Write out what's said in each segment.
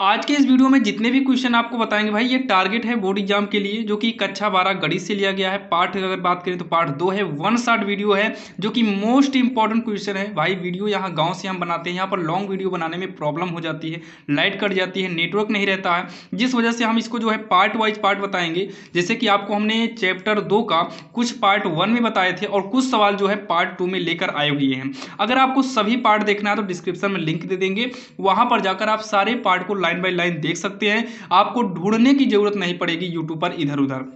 आज के इस वीडियो में जितने भी क्वेश्चन आपको बताएंगे भाई, ये टारगेट है बोर्ड एग्जाम के लिए, जो कि कक्षा 12 गणित से लिया गया है। पार्ट अगर बात करें तो पार्ट 2 है, वन शॉट वीडियो है, जो कि मोस्ट इंपॉर्टेंट क्वेश्चन है भाई। वीडियो यहाँ गांव से हम बनाते हैं, यहाँ पर लॉन्ग वीडियो बनाने में प्रॉब्लम हो जाती है, लाइट कट जाती है, नेटवर्क नहीं रहता है, जिस वजह से हम इसको जो है पार्ट वाइज पार्ट बताएंगे। जैसे कि आपको हमने चैप्टर 2 का कुछ पार्ट 1 में बताए थे और कुछ सवाल जो है पार्ट 2 में लेकर आए हुए हैं। अगर आपको सभी पार्ट देखना है तो डिस्क्रिप्शन में लिंक दे देंगे, वहां पर जाकर आप सारे पार्ट को लाइन बाय लाइन देख सकते हैं। आपको ढूंढने की जरूरत नहीं पड़ेगी यूट्यूब पर इधर उधर।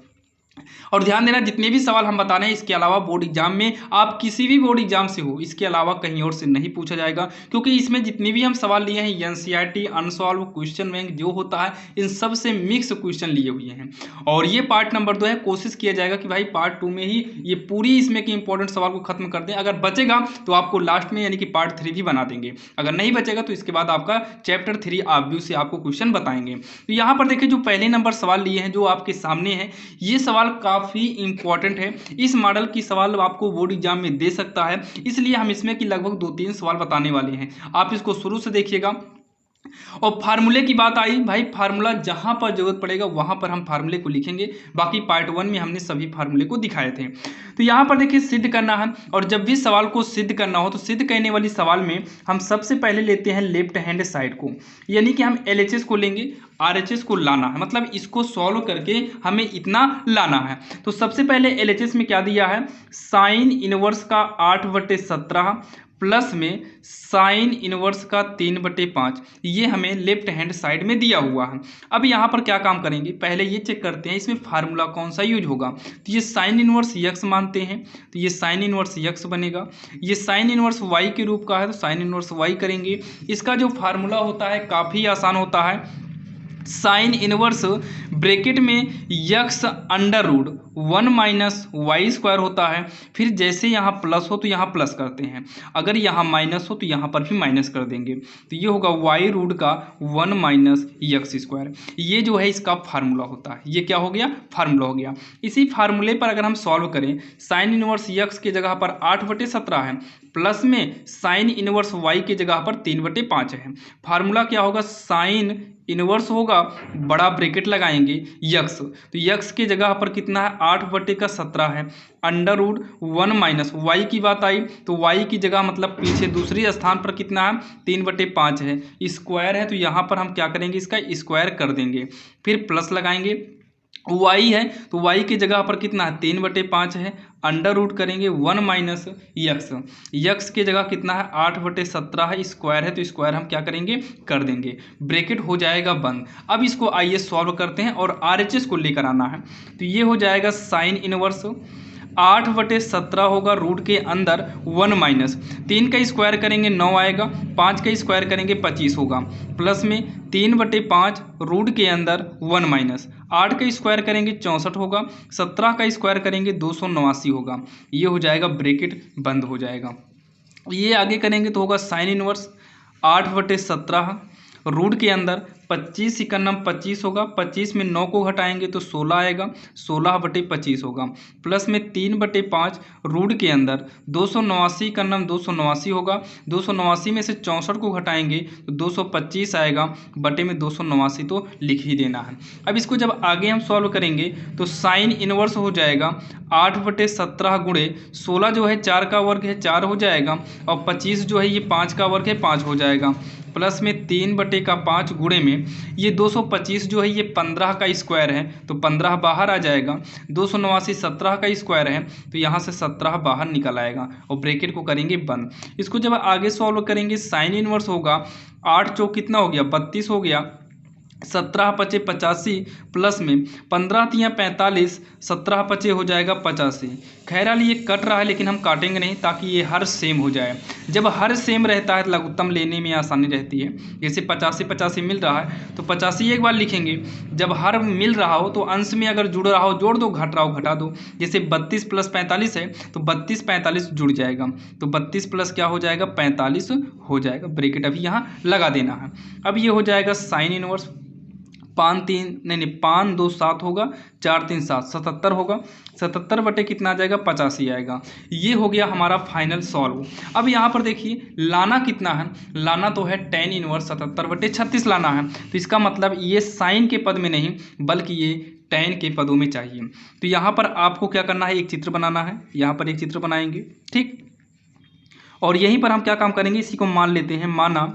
और ध्यान देना, जितने भी सवाल हम बता रहे हैं इसके अलावा बोर्ड एग्जाम में, आप किसी भी बोर्ड एग्जाम से हो, इसके अलावा कहीं और से नहीं पूछा जाएगा, क्योंकि इसमें जितने भी हम सवाल लिए हैं एनसीईआरटी अनसॉल्व क्वेश्चन बैंक जो होता है, इन सब से मिक्स क्वेश्चन लिए हुए हैं। और ये पार्ट नंबर 2 है। कोशिश किया जाएगा कि भाई पार्ट 2 में ही ये पूरी इसमें के इंपॉर्टेंट सवाल को खत्म कर दें। अगर बचेगा तो आपको लास्ट में यानी कि पार्ट 3 भी बना देंगे। अगर नहीं बचेगा तो इसके बाद आपका चैप्टर 3 ऑब्वियस से आपको क्वेश्चन बताएंगे। तो यहाँ पर देखिए, जो पहले नंबर सवाल लिए हैं जो आपके सामने है, ये सवाल काफी इंपॉर्टेंट है। इस मॉडल की सवाल आपको बोर्ड एग्जाम में दे सकता है, इसलिए हम इसमें कि लगभग 2-3 सवाल बताने वाले हैं। आप इसको शुरू से देखिएगा। और फार्मूले की बात आई भाई, फार्मूला जहां पर जरूरत पड़ेगा वहां पर हम फार्मूले को लिखेंगे। बाकी पार्ट 1 में हमने सभी फार्मूले को दिखाए थे। तो यहां पर देखिए, सिद्ध करना है, और जब भी सवाल को सिद्ध करना हो तो सिद्ध करने वाली सवाल में हम सबसे पहले लेते हैं लेफ्ट हैंड साइड को, यानी कि हम LHS को लेंगे, RHS को लाना है, मतलब इसको सॉल्व करके हमें इतना लाना है। तो सबसे पहले LHS में क्या दिया है, साइन इनवर्स का 8/17 प्लस में साइन इनवर्स का 3/5, ये हमें लेफ्ट हैंड साइड में दिया हुआ है। अब यहाँ पर क्या काम करेंगे, पहले ये चेक करते हैं इसमें फार्मूला कौन सा यूज होगा। तो ये साइन इनवर्स यक्स मानते हैं, तो ये साइन इनवर्स यक्स बनेगा। ये साइन इनवर्स वाई के रूप का है, तो साइन इनवर्स वाई करेंगे। इसका जो फार्मूला होता है काफ़ी आसान होता है। साइन इनवर्स ब्रैकेट में x under root 1 minus y square होता है। फिर जैसे यहाँ प्लस हो तो यहाँ प्लस करते हैं, अगर यहाँ माइनस हो तो यहाँ पर भी माइनस कर देंगे। तो ये होगा वाई रूट का 1 माइनस यक्स स्क्वायर। ये जो है इसका फार्मूला होता है। ये क्या हो गया, फार्मूला हो गया। इसी फार्मूले पर अगर हम सॉल्व करें, साइन इनवर्स यक्स के जगह पर 8/17 है, प्लस में साइन इनवर्स वाई के जगह पर 3/5 है। फार्मूला क्या होगा, साइन इनवर्स होगा, बड़ा ब्रैकेट लगाएंगे यक्स, तो यक्स के जगह पर कितना है, 8/17 है, अंडर रूट 1 माइनस वाई की बात आई तो वाई की जगह मतलब पीछे दूसरी स्थान पर कितना है, 3/5 है, स्क्वायर है, तो यहाँ पर हम क्या करेंगे, इसका स्क्वायर कर देंगे। फिर प्लस लगाएंगे, वाई है तो वाई की जगह पर कितना है, 3/5 है, अंडर रूट करेंगे 1 माइनस यक्स, यक्स की जगह कितना है, 8/17 है, स्क्वायर है, तो स्क्वायर हम क्या करेंगे, कर देंगे, ब्रैकेट हो जाएगा बंद। अब इसको आइए सॉल्व करते हैं और RHS को लेकर आना है। तो ये हो जाएगा साइन इनवर्स 8/17 होगा, रूट के अंदर 1 माइनस 3 का स्क्वायर करेंगे 9 आएगा, 5 का स्क्वायर करेंगे 25 होगा, प्लस में 3/5 रूट के अंदर 1 माइनस 8 का स्क्वायर करेंगे 64 होगा, 17 का स्क्वायर करेंगे 289 होगा। ये हो जाएगा, ब्रैकेट बंद हो जाएगा। ये आगे करेंगे तो होगा साइन इनवर्स 8/17 रूट के अंदर 25 इकन्नम 25 होगा, 25 में 9 को घटाएंगे तो 16 आएगा, 16/25 होगा, प्लस में 3/5 रूट के अंदर 289 इकन्नम 289 होगा, 289 में से 64 को घटाएंगे तो 225 आएगा, बटे में 289 तो लिख ही देना है। अब इसको जब आगे हम सॉल्व करेंगे तो साइन इनवर्स हो जाएगा 8/17 गुणे 16 जो है 4 का वर्ग है 4 हो जाएगा, और 25 जो है ये 5 का वर्ग है 5 हो जाएगा, प्लस में 3/5 गुणे में ये 225 जो है ये 15 का स्क्वायर है, तो 15 बाहर आ जाएगा, 289 17 का स्क्वायर है, तो यहाँ से 17 बाहर निकल आएगा और ब्रैकेट को करेंगे बंद। इसको जब आगे सॉल्व करेंगे, साइन इनवर्स होगा 8 चौक कितना हो गया, 32 हो गया, 17×5 85, प्लस में 15×3 45, 17×5 हो जाएगा 85। खैर ये कट रहा है लेकिन हम काटेंगे नहीं ताकि ये हर सेम हो जाए। जब हर सेम रहता है तो लघुत्तम लेने में आसानी रहती है। जैसे 85 मिल रहा है तो 85 एक बार लिखेंगे, जब हर मिल रहा हो तो अंश में अगर जुड़ रहा हो जोड़ दो, घट रहा हो घटा दो। जैसे 32 + 45 है तो 32 45 जुड़ जाएगा, तो 32 प्लस क्या हो जाएगा, 45 हो जाएगा। ब्रैकेट अभी यहाँ लगा देना है। अब ये हो जाएगा साइन इनवर्स 5 3 नहीं 5 2 7 होगा, 4 3 7 77 होगा। 77 बटे कितना आ जाएगा, 85 आएगा। ये हो गया हमारा फाइनल सॉल्व। अब यहाँ पर देखिए लाना कितना है, लाना तो है tan इनवर्स 77 बटे 36 लाना है। तो इसका मतलब ये साइन के पद में नहीं बल्कि ये tan के पदों में चाहिए। तो यहाँ पर आपको क्या करना है, एक चित्र बनाना है। यहाँ पर एक चित्र बनाएंगे, ठीक। और यहीं पर हम क्या काम करेंगे, इसी को मान लेते हैं, माना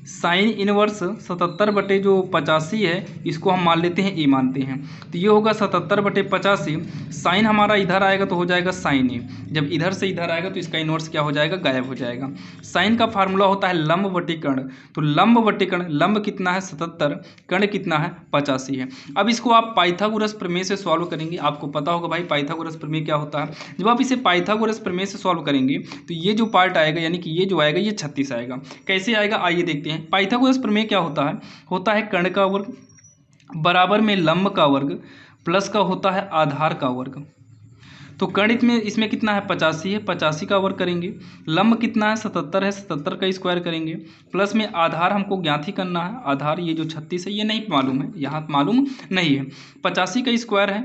साइन इनवर्स 77 बटे जो 85 है इसको हम मान लेते हैं ए मानते हैं। तो ये होगा 77 बटे 85। साइन हमारा इधर आएगा तो हो जाएगा साइन ए। जब इधर से इधर आएगा तो इसका इनवर्स क्या हो जाएगा, गायब हो जाएगा। साइन का फार्मूला होता है लंब बटे कर्ण। तो लंब बटे कर्ण, लंब कितना है 77, कर्ण कितना है 85 है। अब इसको आप पाइथागोरस प्रमेय से सॉल्व करेंगे। आपको पता होगा भाई पाइथागोरस प्रमेय क्या होता है। जब आप इसे पाइथागोरस प्रमेय से सॉल्व करेंगे तो ये जो पार्ट आएगा यानी कि ये जो आएगा ये 36 आएगा। कैसे आएगा आइए देखते हैं। पाइथागोरस प्रमेय क्या होता है कर्ण का वर्ग बराबर में लंब का वर्ग प्लस का होता है आधार का वर्ग। तो कर्ण में इसमें कितना है 85 है, 85 का वर्ग करेंगे। लंब कितना है 77 है, 77 का स्क्वायर करेंगे। प्लस में आधार हमको ज्ञात ही करना है। आधार ये जो 36 है ये नहीं मालूम है, यहाँ मालूम नहीं है। 85 का स्क्वायर है,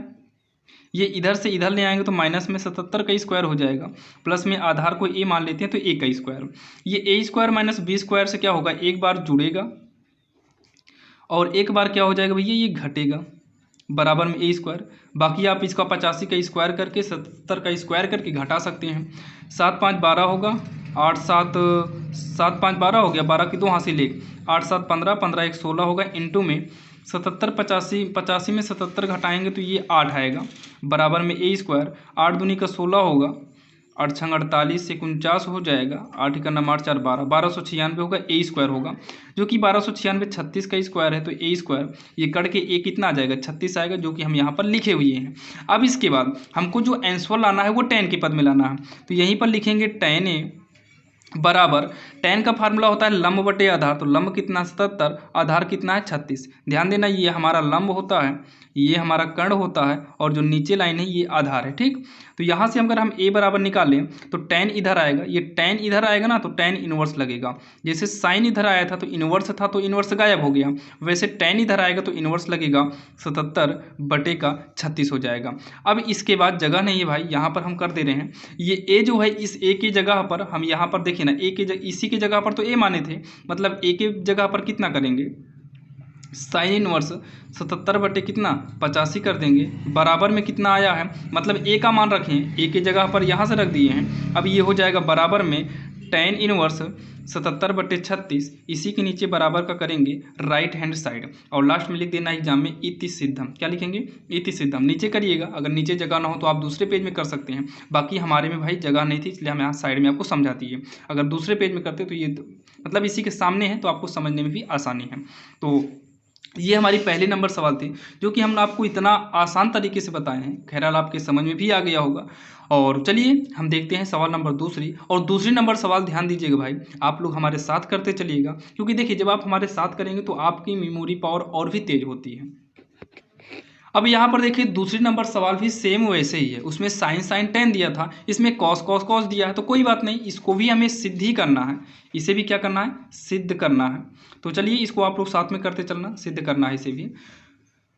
ये इधर से इधर ले आएंगे तो माइनस में 77 का स्क्वायर हो जाएगा। प्लस में आधार को ए मान लेते हैं तो ए का स्क्वायर। ये A square minus B square से क्या होगा, एक बार जुड़ेगा और एक बार क्या हो जाएगा भैया, ये घटेगा बराबर में ए स्क्वायर। बाकी आप इसका 85 का स्क्वायर करके 77 का स्क्वायर करके घटा सकते हैं। 7 5 12 होगा, 8 7 7 5 12 हो गया, 12 की 2 हासिल 1, 8 7 15, 15 1 16 होगा। इंटू में 77 85, 85 में 77 घटाएंगे तो ये 8 आएगा बराबर में ए स्क्वायर। 8 दूनी का 16 होगा, 8 छंग 48 से 49 हो जाएगा। 8 का 9 8 4 12, 1296 होगा, ए स्क्वायर होगा जो कि 1296 36 का स्क्वायर है। तो ए स्क्वायर ये कट के ए कितना आ जाएगा 36 आएगा, जो कि हम यहाँ पर लिखे हुए हैं। अब इसके बाद हमको जो आंसर लाना है वो tan के पद में लाना है। तो यहीं पर लिखेंगे tan ए बराबर, tan का फार्मूला होता है लंब बटे आधार। तो लंब कितना 77, आधार कितना है 36। ध्यान देना ये हमारा लंब होता है, ये हमारा कर्ण होता है और जो नीचे लाइन है ये आधार है, ठीक। तो यहाँ से अगर हम a बराबर निकालें तो tan इधर आएगा, ये tan इधर आएगा ना तो tan इनवर्स लगेगा। जैसे साइन इधर आया था तो इनवर्स था तो इनवर्स गायब हो गया, वैसे tan इधर आएगा तो इनवर्स लगेगा 77 बटे का 36 हो जाएगा। अब इसके बाद जगह नहीं है भाई, यहाँ पर हम कर दे रहे हैं ये a जो है इस a की जगह पर हम यहाँ पर देखिए ना a के इसी की जगह पर तो a माने थे, मतलब a की जगह पर कितना करेंगे साइन इनवर्स 77 बटे कितना 85 कर देंगे बराबर में कितना आया है, मतलब ए का मान रखें, ए की जगह पर यहाँ से रख दिए हैं। अब ये हो जाएगा बराबर में tan इनवर्स 77 बटे 36, इसी के नीचे बराबर का करेंगे राइट हैंड साइड और लास्ट में लिख देना एग्जाम में इति सिद्धम। क्या लिखेंगे इति सिद्धम, नीचे करिएगा। अगर नीचे जगह ना हो तो आप दूसरे पेज में कर सकते हैं, बाकी हमारे में भाई जगह नहीं थी इसलिए हम यहाँ साइड में आपको समझा दिए। अगर दूसरे पेज में करते तो ये मतलब इसी के सामने है तो आपको समझने में भी आसानी है। तो ये हमारी पहले नंबर सवाल थे जो कि हम आपको इतना आसान तरीके से बताए हैं। खैरहाल आपके समझ में भी आ गया होगा। और चलिए हम देखते हैं सवाल नंबर दूसरी। और दूसरी नंबर सवाल ध्यान दीजिएगा भाई, आप लोग हमारे साथ करते चलिएगा, क्योंकि देखिए जब आप हमारे साथ करेंगे तो आपकी मेमोरी पावर और भी तेज होती है। अब यहाँ पर देखिए दूसरी नंबर सवाल भी सेम वैसे ही है, उसमें साइन साइन tan दिया था, इसमें कॉस कॉस कॉस दिया है। तो कोई बात नहीं, इसको भी हमें सिद्ध ही करना है, इसे भी क्या करना है सिद्ध करना है। तो चलिए इसको आप लोग साथ में करते चलना, सिद्ध करना है इसे भी।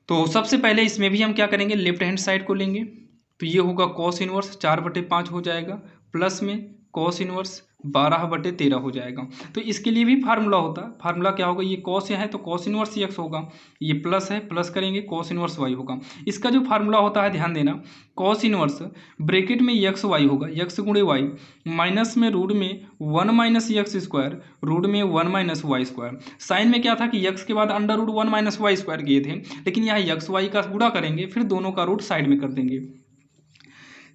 तो सबसे पहले इसमें भी हम क्या करेंगे लेफ्ट हैंड साइड को लेंगे, तो ये होगा कॉस इनवर्स 4/5 हो जाएगा, प्लस में कॉस इनवर्स 12/13 हो जाएगा। तो इसके लिए भी फार्मूला होता है, फार्मूला क्या होगा, ये कॉस है तो कॉस इनवर्स x होगा, ये प्लस है प्लस करेंगे कॉस इनवर्स y होगा। इसका जो फार्मूला होता है ध्यान देना, कॉस इनवर्स ब्रैकेट में x y होगा, x गुणे y माइनस में रूट में 1 माइनस एक्स स्क्वायर, रूट में 1 माइनस वाई स्क्वायर। साइन में क्या था कि x के बाद under root 1 minus y square किए थे, लेकिन यहाँ x y का गुणा करेंगे फिर दोनों का रूट साइड में कर देंगे।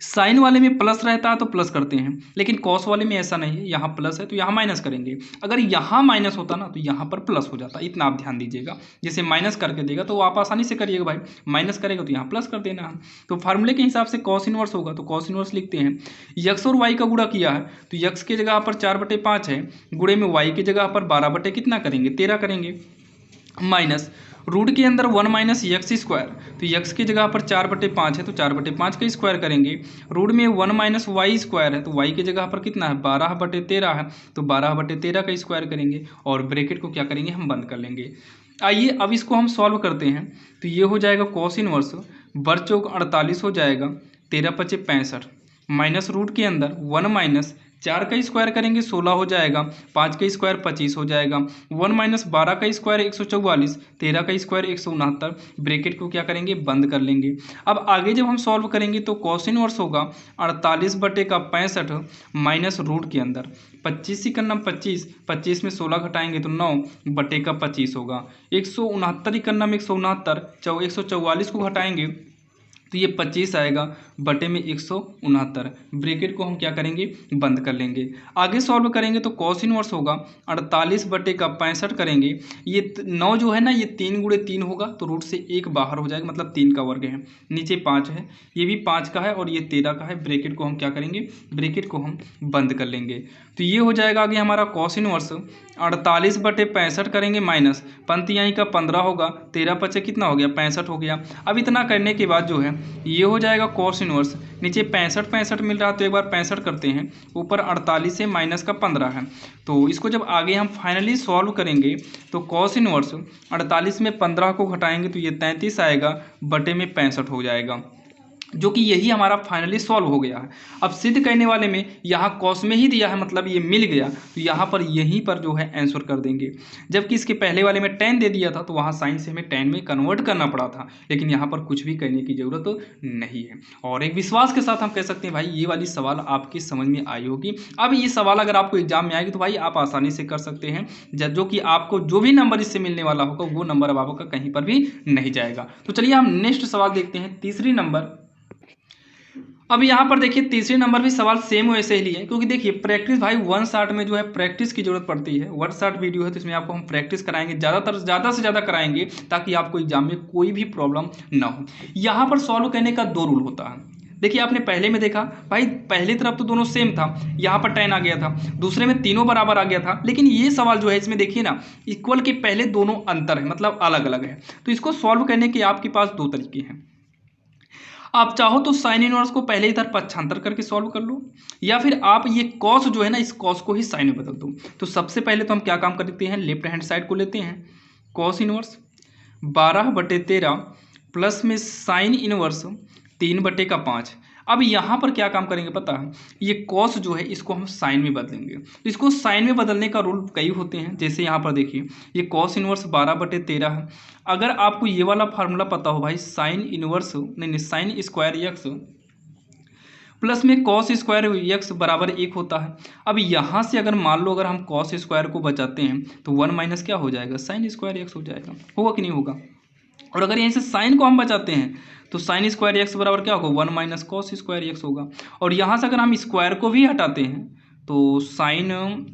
साइन वाले में प्लस रहता है तो प्लस करते हैं, लेकिन कॉस वाले में ऐसा नहीं है, यहाँ प्लस है तो यहाँ माइनस करेंगे। अगर यहाँ माइनस होता ना तो यहाँ पर प्लस हो जाता, इतना आप ध्यान दीजिएगा। जैसे माइनस करके देगा तो आप आसानी से करिएगा भाई, माइनस करेगा तो यहाँ प्लस कर देना है। तो फार्मूले के हिसाब से कॉस इनवर्स होगा, तो कॉस इनवर्स लिखते हैं, यक्स और वाई का गुणा किया है तो यक्स की जगह पर 4/5 है, गुणे में वाई की जगह पर 12 बटे कितना करेंगे 13 करेंगे, माइनस रूट के अंदर 1 माइनस एक्स स्क्वायर, तो एक्स की जगह पर 4/5 है तो 4/5 का स्क्वायर करेंगे, रूट में 1 माइनस वाई स्क्वायर है तो वाई की जगह पर कितना है 12/13 है तो 12/13 का स्क्वायर करेंगे और ब्रैकेट को क्या करेंगे हम बंद कर लेंगे। आइए अब इसको हम सॉल्व करते हैं। तो ये हो जाएगा कॉस इनवर्स बर चौक 48 हो जाएगा, 13×5 = 65 माइनस रूट के अंदर 1 माइनस 4 का स्क्वायर करेंगे 16 हो जाएगा, 5 का स्क्वायर 25 हो जाएगा, 1 माइनस 12 का स्क्वायर 144, 13 का स्क्वायर 169। ब्रैकेट को क्या करेंगे, बंद कर लेंगे। अब आगे जब हम सॉल्व करेंगे तो कॉस इनवर्स होगा 48/65 माइनस रूट के अंदर 25 ही करना 25, 25 में 16 घटाएंगे तो 9/25 होगा, 169 ही करना में 169, 144 को घटाएंगे तो ये 25 आएगा बटे में 169। ब्रैकेट को हम क्या करेंगे, बंद कर लेंगे। आगे सॉल्व करेंगे तो कॉस इनवर्स होगा 48/65 करेंगे। ये 9 जो है ना, ये 3 × 3 होगा तो रूट से 1 बाहर हो जाएगा, मतलब 3 का वर्ग है। नीचे 5 है, ये भी 5 का है और ये 13 का है। ब्रैकेट को हम क्या करेंगे, ब्रैकेट को हम बंद कर लेंगे। तो ये हो जाएगा आगे हमारा कॉस इनवर्स 48/65 करेंगे माइनस पंक्तियाँ का 15 होगा, 13×5 कितना हो गया, 65 हो गया। अब इतना करने के बाद जो है ये हो जाएगा कॉस इनवर्स, नीचे 65 मिल रहा तो एक बार 65 करते हैं, ऊपर 48 है माइनस का 15 है। तो इसको जब आगे हम फाइनली सॉल्व करेंगे तो कॉस इनवर्स 48 में 15 को घटाएंगे तो ये 33 आएगा बटे में 65 हो जाएगा, जो कि यही हमारा फाइनली सॉल्व हो गया है। अब सिद्ध करने वाले में यहाँ कॉस में ही दिया है, मतलब ये मिल गया तो यहाँ पर यहीं पर जो है आंसर कर देंगे। जबकि इसके पहले वाले में tan दे दिया था तो वहाँ साइन से हमें tan में कन्वर्ट करना पड़ा था, लेकिन यहाँ पर कुछ भी करने की ज़रूरत तो नहीं है। और एक विश्वास के साथ हम कह सकते हैं भाई ये वाली सवाल आपकी समझ में आई होगी। अब ये सवाल अगर आपको एग्जाम में आएगी तो भाई आप आसानी से कर सकते हैं, जो कि आपको जो भी नंबर इससे मिलने वाला होगा वो नंबर अब आपका कहीं पर भी नहीं जाएगा। तो चलिए हम नेक्स्ट सवाल देखते हैं, तीसरी नंबर। अब यहाँ पर देखिए तीसरे नंबर भी सवाल सेम वैसे ही लिए, क्योंकि देखिए प्रैक्टिस भाई 1 शॉट में जो है प्रैक्टिस की जरूरत पड़ती है। 1 शॉट वीडियो है तो इसमें आपको हम प्रैक्टिस कराएंगे, ज़्यादा से ज़्यादा कराएंगे ताकि आपको एग्जाम में कोई भी प्रॉब्लम ना हो। यहाँ पर सॉल्व करने का 2 रूल होता है। देखिए आपने पहले में देखा भाई, पहली तरफ तो दोनों सेम था, यहाँ पर tan आ गया था, दूसरे में तीनों बराबर आ गया था। लेकिन ये सवाल जो है इसमें देखिए ना, इक्वल के पहले दोनों अंतर है, मतलब अलग अलग है। तो इसको सॉल्व करने के आपके पास 2 तरीके हैं। आप चाहो तो साइन इनवर्स को पहले इधर पक्षांतर करके सॉल्व कर लो, या फिर आप ये कॉस जो है ना, इस कॉस को ही साइन में बदल दो। तो सबसे पहले तो हम क्या काम करते हैं, लेफ्ट हैंड साइड को लेते हैं, कॉस इनवर्स 12/13 प्लस में साइन इनवर्स 3/5। अब यहाँ पर क्या काम करेंगे पता है, ये कॉस जो है इसको हम साइन में बदलेंगे। तो इसको साइन में बदलने का रूल कई होते हैं, जैसे यहाँ पर देखिए ये कॉस इनवर्स 12/13 है। अगर आपको ये वाला फार्मूला पता हो भाई, साइन इनवर्स नहीं साइन स्क्वायर एक्स प्लस में कॉस स्क्वायर एक्स बराबर 1 होता है। अब यहाँ से अगर मान लो अगर हम कॉस स्क्वायर को बचाते हैं तो 1 माइनस क्या हो जाएगा, साइन स्क्वायर एक्स हो जाएगा, होगा कि नहीं होगा। और अगर यहीं से साइन को हम बचाते हैं तो साइन स्क्वायर एक्स बराबर क्या होगा, 1 माइनस कॉस स्क्वायर एक्स होगा। और यहाँ से अगर हम स्क्वायर को भी हटाते हैं तो साइन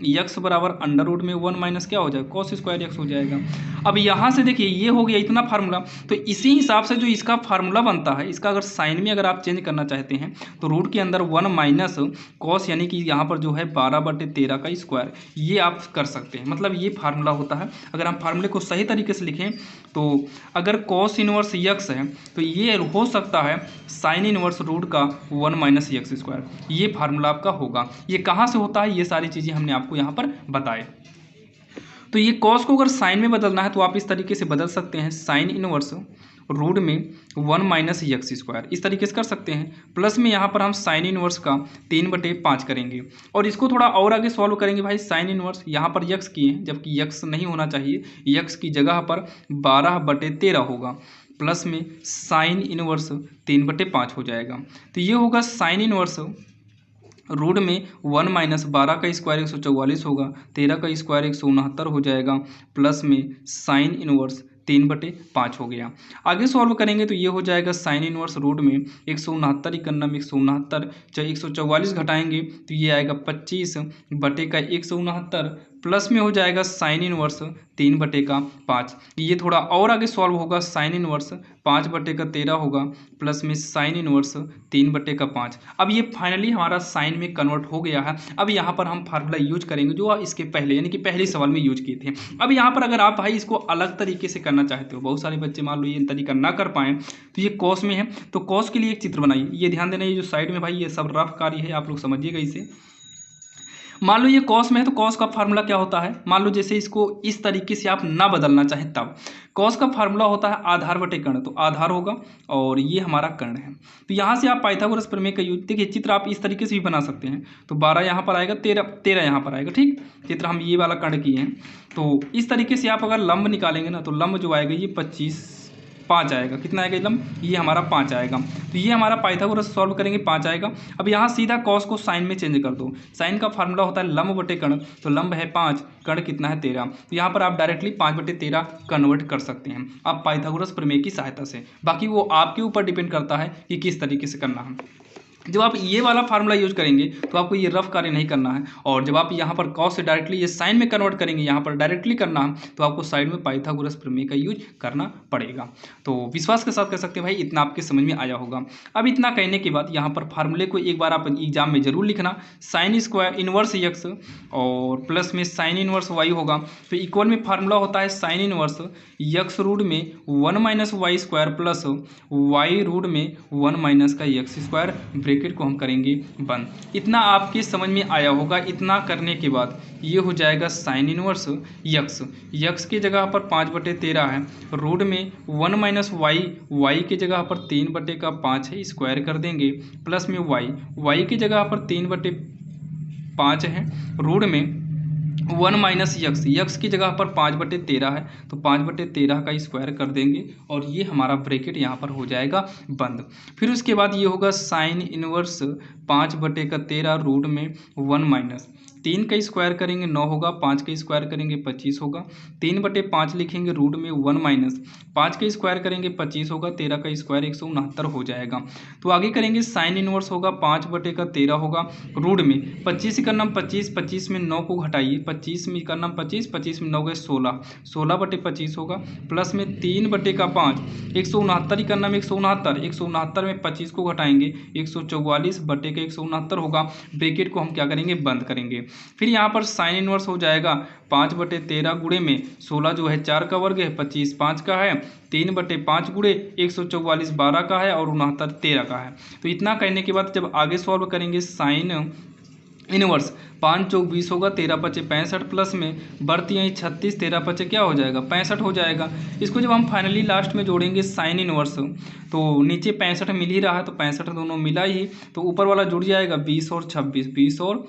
एक्स बराबर अंडर रूट में 1 माइनस क्या हो जाएगा, कॉस स्क्वायर एक्स हो जाएगा। अब यहाँ से देखिए ये हो गया इतना फार्मूला, तो इसी हिसाब से जो इसका फार्मूला बनता है, इसका अगर साइन में अगर आप चेंज करना चाहते हैं तो रूट के अंदर 1 माइनस कॉस, यानी कि यहाँ पर जो है 12/13 का स्क्वायर, ये आप कर सकते हैं। मतलब ये फार्मूला होता है। अगर हम फार्मूले को सही तरीके से लिखें तो अगर कॉस इनवर्स एक्स है तो ये हो सकता है साइन इनवर्स रूट का 1 माइनस एक्स स्क्वायर, ये फार्मूला आपका होगा। ये कहाँ से होता है, ये सारी चीज़ें हमने आपको यहाँ पर बताए। तो ये कॉस को अगर साइन में बदलना है तो आप इस तरीके से बदल सकते हैं, साइन इनवर्स रूट में 1 माइनस एक्स स्क्वायर, इस तरीके से कर सकते हैं। प्लस में यहाँ पर हम साइन इनवर्स का 3/5 करेंगे और इसको थोड़ा और आगे सॉल्व करेंगे भाई। साइन इनवर्स यहाँ पर यक्स किए हैं, जबकि यक्स नहीं होना चाहिए, यक्स की जगह पर 12/13 होगा, प्लस में साइन इनवर्स 3/5 हो जाएगा। तो ये होगा साइन इनवर्स रूट में 1 माइनस 12 का स्क्वायर 144 होगा, 13 का स्क्वायर 169 हो जाएगा, प्लस में साइन इनवर्स 3/5 हो गया। आगे सॉल्व करेंगे तो ये हो जाएगा साइन इनवर्स रूट में 169 इकन्ना में 169, चाहे 144 घटाएंगे तो ये आएगा 25/169, प्लस में हो जाएगा साइन इनवर्स 3/5। ये थोड़ा और आगे सॉल्व होगा, साइन इनवर्स 5/13 होगा, प्लस में साइन इनवर्स 3/5। अब ये फाइनली हमारा साइन में कन्वर्ट हो गया है। अब यहाँ पर हम फार्मूला यूज करेंगे जो इसके पहले यानी कि पहले सवाल में यूज किए थे। अब यहाँ पर अगर आप भाई इसको अलग तरीके से करना चाहते हो, बहुत सारे बच्चे मान लो ये तरीका ना कर पाएँ, तो ये कॉस में है तो कॉस के लिए एक चित्र बनाइए। ये ध्यान देना, ये जो साइड में भाई ये सब रफ कार्य है, आप लोग समझिएगा इसे। मान लो ये कॉस में है तो कॉस का फार्मूला क्या होता है, मान लो जैसे इसको इस तरीके से आप ना बदलना चाहें तब कॉस का फार्मूला होता है आधार बटे कर्ण, तो आधार होगा और ये हमारा कर्ण है। तो यहाँ से आप पाइथागोरस प्रमेय का यूज, देखिए चित्र आप इस तरीके से भी बना सकते हैं। तो 12 यहाँ पर आएगा, 13 यहाँ पर आएगा, ठीक। चित्र हम ये वाला कर्ण किए हैं। तो इस तरीके से आप अगर लंब निकालेंगे ना, तो लंब जो आएगा ये 5 आएगा। कितना आएगा लंब, ये हमारा 5 आएगा। तो ये हमारा पाइथागोरस सॉल्व करेंगे 5 आएगा। अब यहाँ सीधा कॉस को साइन में चेंज कर दो, साइन का फार्मूला होता है लंब बटे कर्ण, तो लंब है 5, कर्ण कितना है 13। तो यहाँ पर आप डायरेक्टली 5/13 कन्वर्ट कर सकते हैं आप पाइथागोरस प्रमेय की सहायता से। बाकी वो आपके ऊपर डिपेंड करता है कि किस तरीके से करना है। जब आप ये वाला फार्मूला यूज करेंगे तो आपको ये रफ कार्य नहीं करना है, और जब आप यहाँ पर कॉस से डायरेक्टली ये साइन में कन्वर्ट करेंगे, यहाँ पर डायरेक्टली करना है, तो आपको साइड में पाइथागोरस प्रमेय का यूज करना पड़ेगा। तो विश्वास के साथ कह सकते हैं भाई इतना आपके समझ में आया होगा। अब इतना कहने के बाद यहाँ पर फार्मूले को एक बार आप एग्जाम में जरूर लिखना, साइन स्क्वायर इनवर्स एक्स और प्लस में साइन इनवर्स वाई होगा। तो इक्वल में फार्मूला होता है साइन इनवर्स एक्स रूट में 1 - y square plus y root में 1 - का एक्स स्क्वायर, ब्रैकेट को हम करेंगे बंद। इतना आपके समझ में आया होगा। इतना करने के बाद ये हो जाएगा साइन इनवर्स यक्स की जगह पर 5/13 है, रूट में 1 - वाई की जगह पर 3/5 है, स्क्वायर कर देंगे, प्लस में वाई की जगह पर 3/5 है, रूट में 1 - यक्स की जगह पर 5/13 है, तो 5/13 का स्क्वायर कर देंगे और ये हमारा ब्रैकेट यहाँ पर हो जाएगा बंद। फिर उसके बाद ये होगा साइन इनवर्स 5/13 रूट में 1 - 3 का स्क्वायर करेंगे 9 होगा, 5 का स्क्वायर करेंगे 25 होगा, 3/5 लिखेंगे रूट में 1 - 5 का स्क्वायर करेंगे 25 होगा, 13 का स्क्वायर 169 हो जाएगा। तो आगे करेंगे साइन इनवर्स होगा 5/13 होगा, रूट में 25 का नाम 25 में 9 को घटाइए, 25 में का नाम 25 में 9 गए 16/25 होगा, प्लस में 3/5 169 का नाम 169 में 25 को घटाएंगे 144/169 होगा। ब्रैकेट को हम क्या करेंगे बंद करेंगे। फिर यहाँ पर साइन इनवर्स हो जाएगा 5/13 गुणे में 16 जो है 4 का वर्ग है, 25 5 का है, 3/5 गुणे 144 12 का है और 69 13 का है। तो इतना करने के बाद जब आगे सॉल्व करेंगे साइन इनवर्स 5 चौक 20 होगा, 13 पचे 65 प्लस में बढ़ती यहीं 36, 13 पचे क्या हो जाएगा 65 हो जाएगा। इसको जब हम फाइनली लास्ट में जोड़ेंगे साइन इनवर्स, तो नीचे 65 मिल ही रहा है, तो 65 दोनों मिला ही, तो ऊपर वाला जुड़ जाएगा 20 और 26, 20 और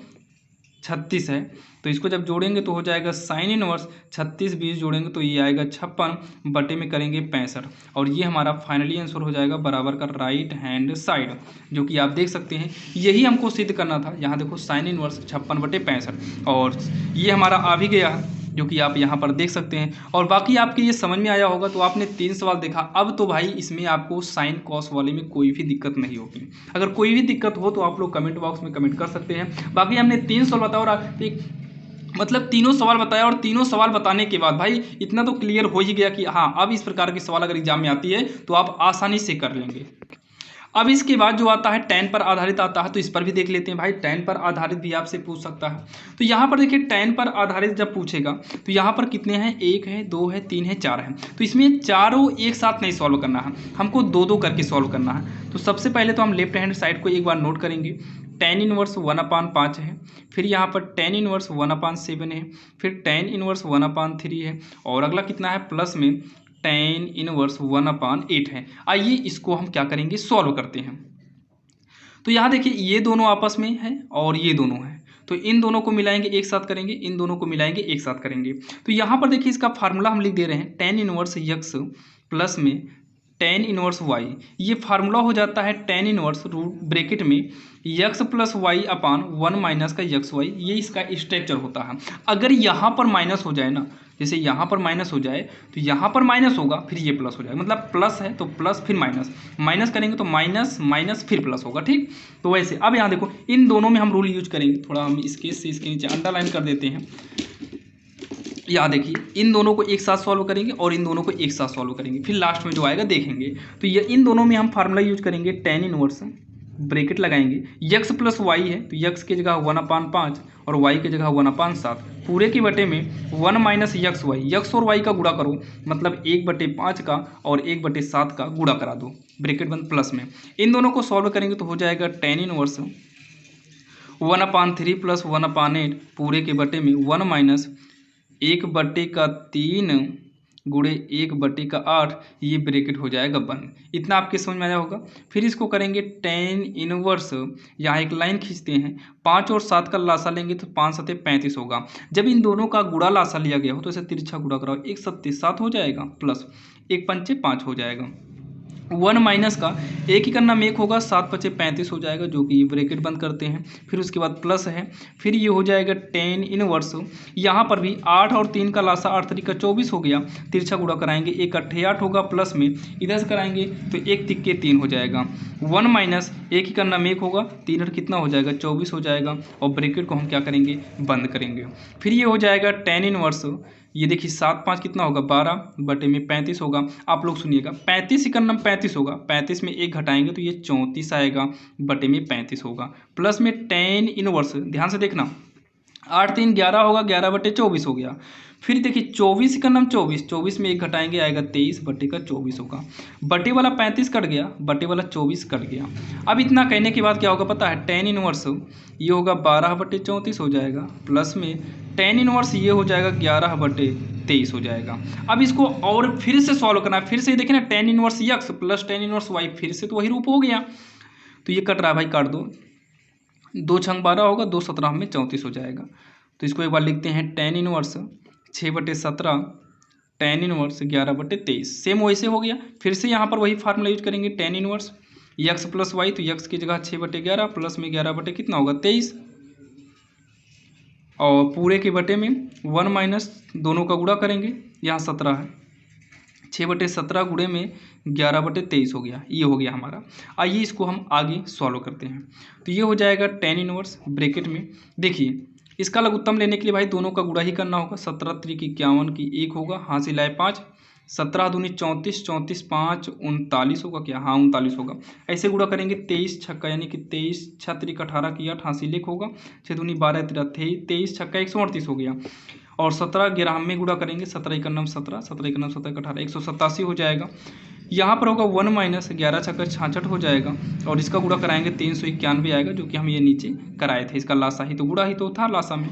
36 है। तो इसको जब जोड़ेंगे तो हो जाएगा साइन इनवर्स 36 20 जोड़ेंगे तो ये आएगा 56 बटे में करेंगे 65, और ये हमारा फाइनली आंसर हो जाएगा बराबर का राइट हैंड साइड, जो कि आप देख सकते हैं यही हमको सिद्ध करना था। यहाँ देखो साइन इनवर्स 56/65 और ये हमारा आ भी गया है, जो कि आप यहाँ पर देख सकते हैं। और बाकी आपके ये समझ में आया होगा। तो आपने 3 सवाल देखा। अब तो भाई इसमें आपको साइन कॉस वाले में कोई भी दिक्कत नहीं होगी। अगर कोई भी दिक्कत हो तो आप लोग कमेंट बॉक्स में कमेंट कर सकते हैं। बाकी हमने 3 सवाल बताया और मतलब तीनों सवाल बताया, और तीनों सवाल बताने के बाद भाई इतना तो क्लियर हो ही गया कि हाँ अब इस प्रकार की सवाल अगर एग्जाम में आती है तो आप आसानी से कर लेंगे। अब इसके बाद जो आता है tan पर आधारित आता है, तो इस पर भी देख लेते हैं भाई। tan पर आधारित भी आपसे पूछ सकता है। तो यहाँ पर देखिए tan पर आधारित जब पूछेगा तो यहाँ पर कितने हैं, 1 है 2 है 3 है 4 है। तो इसमें चारों एक साथ नहीं सॉल्व करना है, हमको 2-2 करके सॉल्व करना है। तो सबसे पहले तो हम लेफ्ट हैंड साइड को एक बार नोट करेंगे। tan इनवर्स 1/5 है, फिर यहाँ पर tan इनवर्स 1/7 है, फिर tan इनवर्स 1/3 है, और अगला कितना है प्लस में tan इनवर्स 1/8 है। आइए इसको हम क्या करेंगे सॉल्व करते हैं। तो यहाँ देखिए ये दोनों आपस में है और ये दोनों है, तो इन दोनों को मिलाएंगे एक साथ करेंगे, इन दोनों को मिलाएंगे एक साथ करेंगे। तो यहाँ पर देखिए इसका फार्मूला हम लिख दे रहे हैं tan इनवर्स x प्लस में tan इनवर्स y। ये फार्मूला हो जाता है tan इनवर्स रूट ब्रैकेट में x प्लस वाई अपान 1 - का एक्स वाई। ये इसका स्ट्रक्चर होता है। अगर यहाँ पर माइनस हो जाए ना, जैसे यहाँ पर माइनस हो जाए तो यहाँ पर माइनस होगा फिर ये प्लस हो जाएगा, मतलब प्लस है तो प्लस फिर माइनस, माइनस करेंगे तो माइनस माइनस फिर प्लस होगा, ठीक। तो वैसे अब यहाँ देखो इन दोनों में हम रूल यूज करेंगे। थोड़ा हम इसके से इसके नीचे अंडरलाइन कर देते हैं। यहाँ देखिए इन दोनों को एक साथ सॉल्व करेंगे और इन दोनों को एक साथ सॉल्व करेंगे, फिर लास्ट में जो आएगा देखेंगे। तो ये इन दोनों में हम फार्मूला यूज करेंगे tan इनवर्स, ब्रैकेट लगाएंगे, x प्लस वाई है तो x की जगह 1/5 और y की जगह 1/7, पूरे के बटे में 1 - x वाई। x और y का गुणा करो, मतलब 1/5 का और 1/7 का गुणा करा दो, ब्रैकेट बंद, प्लस में इन दोनों को सॉल्व करेंगे तो हो जाएगा tan इनवर्स 1/3 प्लस 1/8 पूरे के बटे में 1 माइनस 1/3 गुणे 1/8, ये ब्रैकेट हो जाएगा बंद। इतना आपके समझ में आया होगा। फिर इसको करेंगे tan इनवर्स, यहाँ एक लाइन खींचते हैं, 5 और 7 का लासा लेंगे तो 5 7 35 होगा। जब इन दोनों का गुणा लासा लिया गया हो तो इसे तिरछा गुणा कराओ, 1 7 7 हो जाएगा प्लस 1 5 5 हो जाएगा। 1 माइनस का एक ही करना में 1 होगा, 7 5 35 हो जाएगा, जो कि ये ब्रैकेट बंद करते हैं। फिर उसके बाद प्लस है, फिर ये हो जाएगा tan इनवर्स, यहाँ पर भी 8 और 3 का लासा 8 3 का 24 हो गया, तिरछा गुणा कराएंगे 1 8 8 होगा, प्लस में इधर से कराएंगे तो 1 तिक्के 3 हो जाएगा। 1 माइनस एक ही करना में 1 होगा, 3 और कितना हो जाएगा 24 हो जाएगा, और ब्रैकेट को हम क्या करेंगे बंद करेंगे। फिर ये हो जाएगा tan इनवर्स, ये देखिए 7 5 कितना होगा 12 बटे में 35 होगा। आप लोग सुनिएगा 35 इकन्नम 35 होगा, 35 में 1 घटाएंगे तो ये 34 आएगा, बटे में 35 होगा, प्लस में tan इनवर्स, ध्यान से देखना 8 3 11 होगा, 11 बटे 24 हो गया। फिर देखिए 24 का नाम 24, 24 में 1 घटाएंगे आएगा 23 बटे का 24 होगा, बटे वाला 35 कट गया, बटे वाला 24 कट गया। अब इतना कहने के बाद क्या होगा पता है, tan इनवर्स ये होगा 12 बटे 34 हो जाएगा, प्लस में tan इनवर्स ये हो जाएगा 11 बटे 23 हो जाएगा। अब इसको और फिर से सॉल्व करना है, फिर से देखिए ना tan inverse x plus tan inverse y, फिर से तो वही रूप हो गया। तो ये कट रहा है भाई, काट दो, 2 छंग 12 होगा, 2 17 में 34 हो जाएगा। तो इसको एक बार लिखते हैं tan इनवर्स 6 बटे 17 tan इनवर्स 11 बटे 23, सेम वैसे हो गया। फिर से यहाँ पर वही फार्मूला यूज करेंगे, tan inverse x plus y, तो x की जगह 6 बटे 11 प्लस में 11 बटे कितना होगा 23, और पूरे के बटे में 1 माइनस दोनों का गुणा करेंगे, यहाँ 17 है, 6 बटे 17 गुणे में 11 बटे 23 हो गया, ये हो गया हमारा। आइए इसको हम आगे सॉल्व करते हैं। तो ये हो जाएगा tan इनवर्स ब्रैकेट में, देखिए इसका लघुत्तम लेने के लिए भाई दोनों का गुणा ही करना होगा, 17 3 की 51 की 1 होगा, हासिल आए 5, 17 दूनी 34, 34 5 39 होगा क्या, हाँ 39 होगा। ऐसे गुणा करेंगे 23 छक्का यानी कि 23 6 3 18 की 8, हासिल 1 होगा, 6 दूनी 12 13 23 छक्का 138 हो गया, और 17 11 में गुणा करेंगे, 17 1 9 17 17 1 9 17 18 187 हो जाएगा। यहाँ पर होगा 1 माइनस 11 छक्का 66 हो जाएगा, और इसका गुणा कराएंगे 391 आएगा, जो कि हम ये नीचे कराए थे। इसका लासा ही तो गुणा ही तो था लासा में।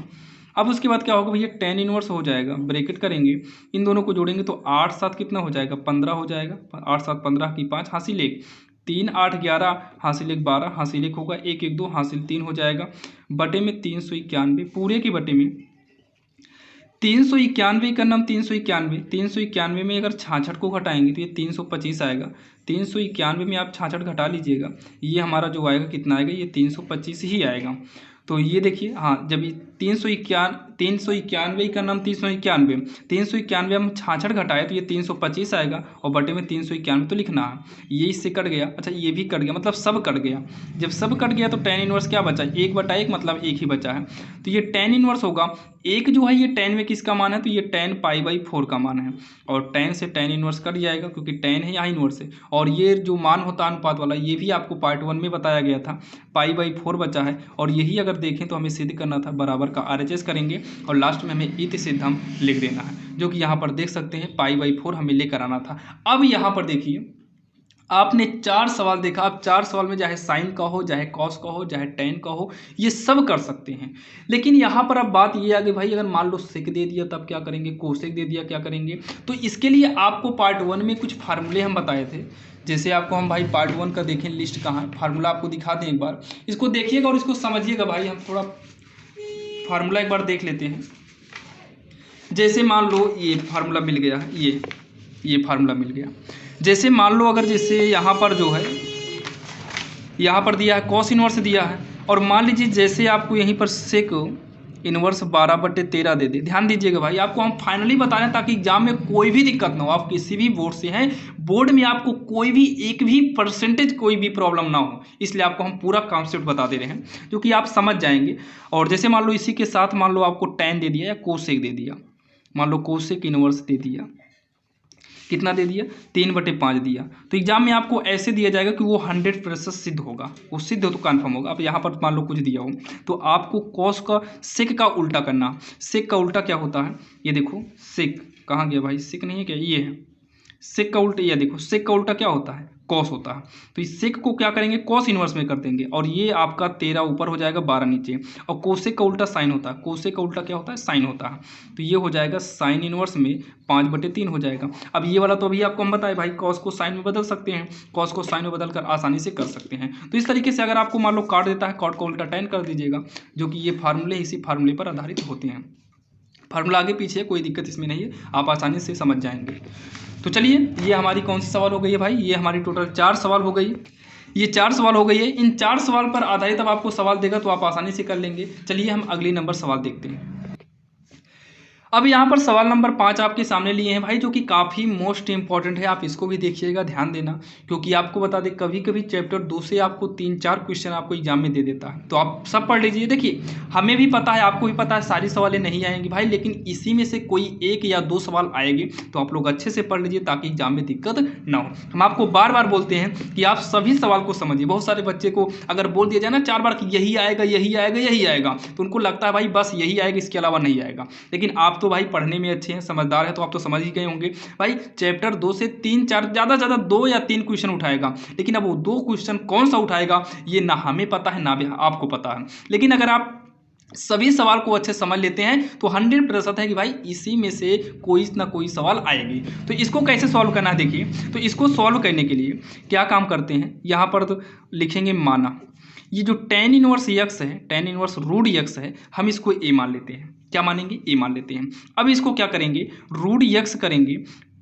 अब उसके बाद क्या होगा भैया, tan इनवर्स हो जाएगा, ब्रैकेट करेंगे, इन दोनों को जोड़ेंगे तो 8 7 कितना हो जाएगा 15 हो जाएगा, 8 7 15 की 5, हासिल 1, 3 8 11 हासिल 1 12, हासिल 1 होगा, 1 1 2 हासिल 3 हो जाएगा, बटे में 391 पूरे के बटे में 391 का नाम 391 में अगर 66 को घटाएंगे तो ये 325 आएगा, 391 में आप 66 घटा लीजिएगा, ये हमारा जो आएगा कितना आएगा, ये 325 ही आएगा। तो ये देखिए, हाँ जब ये 391 का नाम 391 हम 66 घटाए तो ये 325 आएगा, और बटे में 391 तो लिखना है, ये इससे कट गया, अच्छा ये भी कट गया, मतलब सब कट गया। जब सब कट गया तो tan इनवर्स क्या बचा, 1/1 मतलब 1 ही बचा है। तो ये tan इनवर्स होगा, एक जो है ये tan में किसका मान है, तो ये tan π/4 का मान है, और tan से tan इनवर्स कट जाएगा क्योंकि tan है यहाँ इनवर्स है, और ये जो मान होता है अनुपात वाला, ये भी आपको पार्ट 1 में बताया गया था, π/4 बचा है, और यही अगर देखें तो हमें सिद्ध करना था, बराबर का RHS करेंगे और लास्ट में हमें इति सिद्ध हम लिख देना है, जो कि यहाँ पर देख सकते हैं π/4 हमें लेकर आना था। अब यहाँ पर देखिए आपने 4 सवाल देखा, अब 4 सवाल में चाहे साइन का हो, चाहे कॉस का हो, चाहे tan का हो, ये सब कर सकते हैं। लेकिन यहाँ पर अब बात ये आ गई भाई, अगर मान लो सेक दे दिया तब क्या करेंगे, कोसेक दे दिया क्या करेंगे। तो इसके लिए आपको पार्ट 1 में कुछ फार्मूले हम बताए थे, जैसे आपको हम भाई पार्ट 1 का देखें लिस्ट कहाँ है, फार्मूला आपको दिखा दें एक बार, इसको देखिएगा और इसको समझिएगा भाई। हम थोड़ा फार्मूला एक बार देख लेते हैं। जैसे मान लो ये फार्मूला मिल गया, ये फार्मूला मिल गया। जैसे मान लो अगर जैसे यहाँ पर जो है, यहाँ पर दिया है कॉस इनवर्स दिया है, और मान लीजिए जैसे आपको यहीं पर सेक इनवर्स 12/13 दे दे। ध्यान दीजिएगा भाई, आपको हम फाइनली बता रहे हैं ताकि एग्जाम में कोई भी दिक्कत ना हो। आप किसी भी बोर्ड से हैं, बोर्ड में आपको कोई भी एक भी परसेंटेज कोई भी प्रॉब्लम ना हो, इसलिए आपको हम पूरा कॉन्सेप्ट बता दे रहे हैं, जो कि आप समझ जाएंगे। और जैसे मान लो इसी के साथ मान लो आपको tan दे दिया या कोसेक दे दिया, मान लो कोसेक इनवर्स दे दिया, कितना दे दिया 3/5 दिया, तो एग्जाम में आपको ऐसे दिया जाएगा कि वो 100% सिद्ध होगा, वो सिद्ध हो तो कन्फर्म होगा। अब यहाँ पर मान लो कुछ दिया हो तो आपको कॉस का सेक का उल्टा करना। सेक का उल्टा क्या होता है, ये देखो सेक कहाँ गया भाई, सेक नहीं है क्या, ये है सेक का उल्टा। ये देखो सेक का उल्टा क्या होता है कॉस होता है। तो इस सेक को क्या करेंगे, कॉस इनवर्स में कर देंगे, और ये आपका 13 ऊपर हो जाएगा 12 नीचे। और कोसेक का उल्टा साइन होता है, कोसेक का उल्टा क्या होता है, साइन होता है। तो ये हो जाएगा साइन इनवर्स में 5/3 हो जाएगा। अब ये वाला तो अभी आपको हम बताए भाई, कॉस को साइन में बदल सकते हैं, कॉस को साइन में बदल कर आसानी से कर सकते हैं। तो इस तरीके से अगर आपको मान लो काट देता है, कॉट को उल्टा tan कर दीजिएगा, जो कि ये फार्मूले इसी फार्मूले पर आधारित होते हैं। फार्मूला आगे पीछे कोई दिक्कत इसमें नहीं है, आप आसानी से समझ जाएंगे। तो चलिए, ये हमारी कौन सी सवाल हो गई है भाई, ये हमारी टोटल 4 सवाल हो गई। ये 4 सवाल हो गई है। इन 4 सवाल पर आधारित अब आपको सवाल देगा तो आप आसानी से कर लेंगे। चलिए हम अगली नंबर सवाल देखते हैं। अब यहाँ पर सवाल नंबर 5 आपके सामने लिए हैं भाई, जो कि काफ़ी मोस्ट इंपॉर्टेंट है। आप इसको भी देखिएगा, ध्यान देना, क्योंकि आपको बता दें कभी कभी चैप्टर 2 से आपको 3-4 क्वेश्चन आपको एग्जाम में दे देता है। तो आप सब पढ़ लीजिए। देखिए, हमें भी पता है, आपको भी पता है, सारी सवालें नहीं आएंगी भाई, लेकिन इसी में से कोई 1 या 2 सवाल आएंगे। तो आप लोग अच्छे से पढ़ लीजिए ताकि एग्जाम में दिक्कत ना हो। हम आपको बार बार बोलते हैं कि आप सभी सवाल को समझिए। बहुत सारे बच्चे को अगर बोल दिया जाए ना 4 बार कि यही आएगा यही आएगा यही आएगा, तो उनको लगता है भाई बस यही आएगा, इसके अलावा नहीं आएगा। लेकिन आप तो भाई पढ़ने में अच्छे हैं, समझदार है, तो आप तो समझ ही गए होंगे भाई। चैप्टर 2 से 3-4 ज़्यादा से ज़्यादा 2 या 3 क्वेश्चन उठाएगा, लेकिन अब वो 2 क्वेश्चन कौन सा उठाएगा ये ना हमें पता है ना भी आपको पता है। लेकिन अगर आप सभी सवाल को अच्छे समझ लेते हैं तो 100% है कि भाई इसी में से कोई ना कोई सवाल आएगी। तो इसको कैसे सॉल्व करना है, देखिए। तो इसको सॉल्व करने के लिए क्या काम करते हैं, यहाँ पर तो लिखेंगे माना, ये जो tan इनवर्स x है, tan इनवर्स रूट x है, हम इसको a मान लेते हैं। क्या मानेंगे, a मान लेते हैं। अब इसको क्या करेंगे, रूट x करेंगे,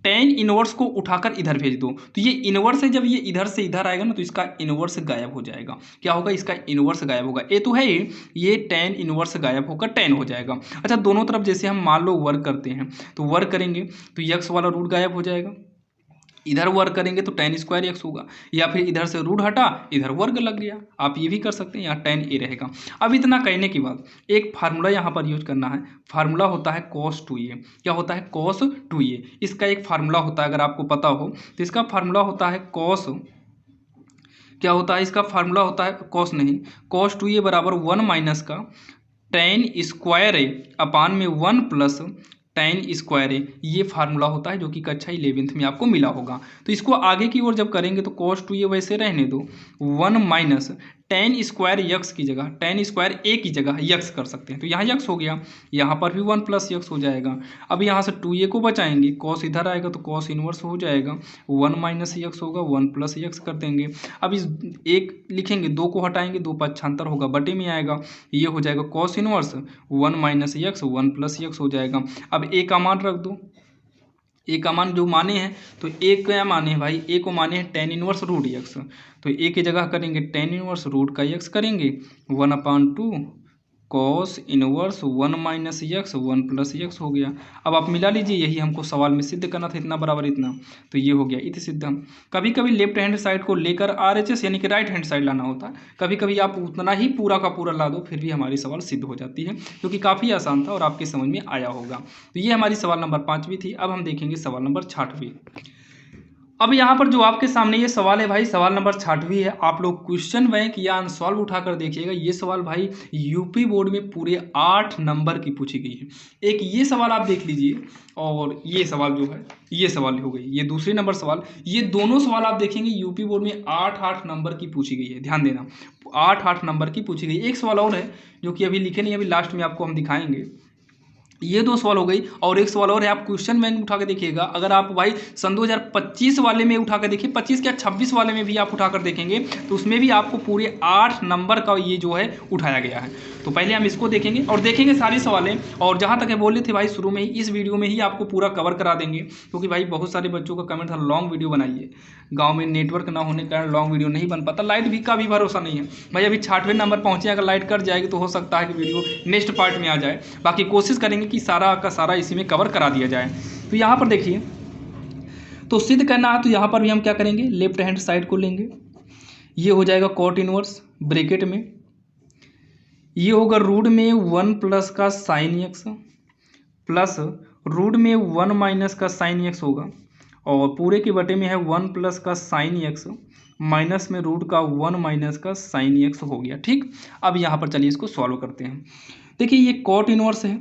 tan इनवर्स को उठाकर इधर भेज दो। तो ये इनवर्स है, जब ये इधर से इधर आएगा ना तो इसका इनवर्स गायब हो जाएगा। क्या होगा, इसका इनवर्स गायब होगा। ए तो है ये tan इनवर्स गायब होकर tan हो जाएगा। अच्छा, दोनों तरफ जैसे हम मान लो वर्क करते हैं, तो वर्क करेंगे तो x वाला रूट गायब हो जाएगा, इधर वर्ग करेंगे तो tan स्क्वायर x होगा, या फिर इधर से रूट हटा इधर वर्ग लग गया। आप ये भी कर सकते हैं, यहाँ tan a रहेगा। अब इतना कहने के बाद एक फार्मूला यहाँ पर यूज करना है। फार्मूला होता है cos 2a। क्या होता है, cos 2a। इसका एक फार्मूला होता है, अगर आपको पता हो तो इसका फार्मूला होता है cos, क्या होता है इसका फार्मूला होता है cos नहीं, cos 2a बराबर 1 माइनस का tan स्क्वायर a अपान में 1 प्लस tan स्क्वायर ए। ये फार्मूला होता है जो कि कक्षा 11th में आपको मिला होगा। तो इसको आगे की ओर जब करेंगे तो cos 2a वैसे रहने दो, 1 माइनस tan स्क्वायर x की जगह tan स्क्वायर a की जगह x कर सकते हैं। तो यहाँ x हो गया, यहाँ पर भी 1 प्लस x हो जाएगा। अब यहाँ से 2a को बचाएंगे, cos इधर आएगा तो cos इनवर्स हो जाएगा, 1 माइनस x होगा, 1 प्लस x कर देंगे। अब इस एक लिखेंगे, 2 को हटाएंगे, 2 पक्षांतर होगा, बटे में आएगा, ये हो जाएगा cos inverse 1 minus x 1 plus x हो जाएगा। अब a का मान रख दो, ए का मान जो माने हैं, तो ए क्या माने हैं भाई, ए को माने हैं tan इनवर्स रूट x। तो ए की जगह करेंगे tan इनवर्स रूट का x करेंगे, 1/2 cos inverse 1 minus x 1 plus x हो गया। अब आप मिला लीजिए, यही हमको सवाल में सिद्ध करना था, इतना बराबर इतना, तो ये हो गया इति सिद्धम। कभी कभी लेफ्ट हैंड साइड को लेकर RHS यानी कि राइट हैंड साइड लाना होता है, कभी कभी आप उतना ही पूरा का पूरा ला दो फिर भी हमारी सवाल सिद्ध हो जाती है, जो कि काफ़ी आसान था और आपके समझ में आया होगा। तो ये हमारी सवाल नंबर 5वीं थी। अब हम देखेंगे सवाल नंबर 6वीं। अब यहाँ पर जो आपके सामने ये सवाल है भाई, सवाल नंबर 6वीं है। आप लोग क्वेश्चन बैंक या अनसॉल्व उठाकर देखिएगा। ये सवाल भाई यूपी बोर्ड में पूरे 8 नंबर की पूछी गई है। एक ये सवाल आप देख लीजिए, और ये सवाल जो है ये सवाल हो गई, ये दूसरे नंबर सवाल। ये दोनों सवाल आप देखेंगे यूपी बोर्ड में 8-8 नंबर की पूछी गई है, ध्यान देना, 8-8 नंबर की पूछी गई। एक सवाल और है जो कि अभी लिखे नहीं, अभी लास्ट में आपको हम दिखाएंगे। ये 2 सवाल हो गई, और एक सवाल और है। आप क्वेश्चन बैंक उठा के देखिएगा, अगर आप भाई सन 2025 वाले में उठा कर देखिए, 25 क्या 26 वाले में भी आप उठाकर देखेंगे तो उसमें भी आपको पूरे 8 नंबर का ये जो है उठाया गया है। तो पहले हम इसको देखेंगे और देखेंगे सारी सवालें, और जहाँ तक है बोले थे भाई शुरू में ही, इस वीडियो में ही आपको पूरा कवर करा देंगे, क्योंकि भाई बहुत सारे बच्चों का कमेंट था लॉन्ग वीडियो बनाइए। गाँव में नेटवर्क ना होने के कारण लॉन्ग वीडियो नहीं बन पाता, लाइट भी का भी भरोसा नहीं है भाई। अभी 6वें नंबर पहुँचे, अगर लाइट कट जाएगी तो हो सकता है कि वीडियो नेक्स्ट पार्ट में आ जाए। बाकी कोशिश करेंगे कि सारा का सारा इसी में कवर करा दिया जाए। तो यहाँ पर देखिए, तो सिद्ध करना है तो यहाँ पर भी हम क्या करेंगे, लेफ्ट हैंड साइड को लेंगे, ये हो जाएगा कॉट इनवर्स ब्रैकेट में, ये होगा रूट में 1 प्लस का साइन एक्स प्लस रूट में 1 माइनस का साइन एक्स होगा, और पूरे के बटे में है 1 प्लस का साइन एक्स माइनस में रूट का 1 माइनस का साइन एक्स हो गया। ठीक, अब यहाँ पर चलिए इसको सॉल्व करते हैं। देखिए ये कॉट इनवर्स है,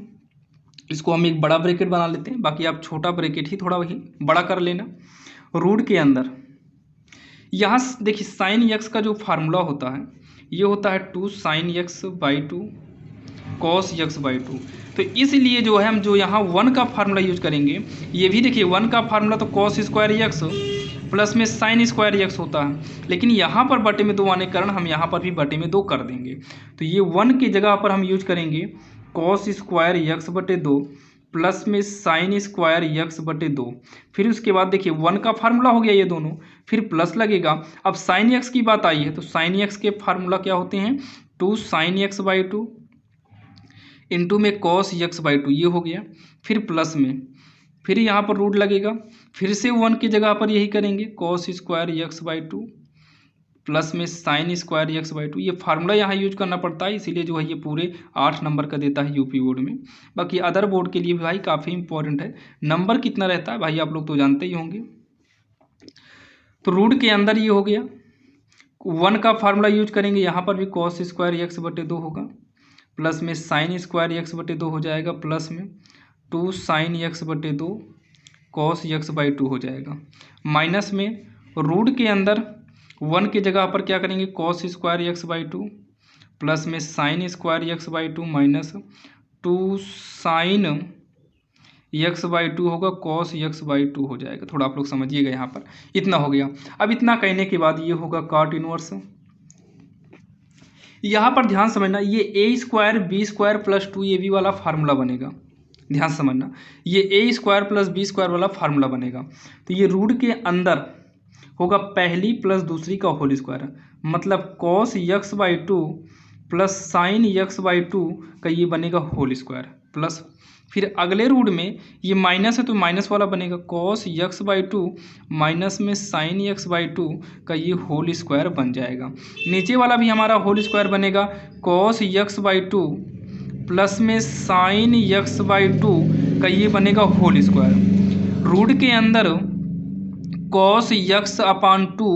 इसको हम एक बड़ा ब्रैकेट बना लेते हैं, बाकी आप छोटा ब्रैकेट ही थोड़ा वही बड़ा कर लेना। रूट के अंदर यहाँ देखिए साइन एक्स का जो फार्मूला होता है ये होता है 2 sine x by 2 cos x by 2। तो इसलिए जो है हम जो यहाँ 1 का फार्मूला यूज करेंगे, ये भी देखिए 1 का फार्मूला तो कॉस स्क्वायर एक्स प्लस में साइन स्क्वायर एक्स होता है, लेकिन यहाँ पर बटे में 2 आने के कारण हम यहाँ पर भी बटे में 2 कर देंगे। तो ये 1 की जगह पर हम यूज करेंगे कॉस स्क्वायर एक्स बटे 2 प्लस में साइन स्क्वायर एक्स बटे 2। फिर उसके बाद देखिए 1 का फार्मूला हो गया ये दोनों, फिर प्लस लगेगा। अब साइन एक्स की बात आई है तो साइन एक्स के फार्मूला क्या होते हैं, 2 साइन एक्स बाई 2 इंटू में कॉस एक्स बाई 2, ये हो गया। फिर प्लस में फिर यहाँ पर रूट लगेगा, फिर से 1 की जगह पर यही करेंगे cos square x by 2 plus में साइन स्क्वायर एक्स बाई 2। ये फार्मूला यहाँ यूज करना पड़ता है, इसीलिए जो है ये पूरे 8 नंबर का देता है यूपी बोर्ड में। बाकी अदर बोर्ड के लिए भी भाई काफ़ी इंपॉर्टेंट है। नंबर कितना रहता है भाई आप लोग तो जानते ही होंगे। तो रूट के अंदर ये हो गया, 1 का फार्मूला यूज करेंगे, यहाँ पर भी कॉस स्क्वायर एक्स बटे 2 होगा, प्लस में साइन स्क्वायर एक्स बटे 2 हो जाएगा, प्लस में 2 साइन एक्स बटे 2 कॉस एक्स बाई 2 हो जाएगा, माइनस में रूट के अंदर 1 की जगह पर क्या करेंगे cos square x by 2 plus में sine square x by 2 minus 2 sine x by 2 होगा, कॉस एक्स बाई 2 हो जाएगा। थोड़ा आप लोग समझिएगा, यहाँ पर इतना हो गया। अब इतना कहने के बाद ये होगा कॉट इनवर्स। यहाँ पर ध्यान समझना, ये A square B square plus 2ab वाला फार्मूला बनेगा। ध्यान समझना, ये A square plus B square वाला फार्मूला बनेगा। तो ये रूट के अंदर होगा पहली प्लस दूसरी का होल स्क्वायर, मतलब cos x by 2 plus sign x by 2 का ये बनेगा होल स्क्वायर, प्लस फिर अगले रूट में ये माइनस है तो माइनस वाला बनेगा कॉस एक्स बाई 2 माइनस में साइन एक्स बाई 2 का ये होल स्क्वायर बन जाएगा। नीचे वाला भी हमारा होल स्क्वायर बनेगा कॉस एक्स बाई 2 प्लस में साइन एक्स बाई 2 का ये बनेगा होल स्क्वायर। रूट के अंदर कॉस एक्स अपान 2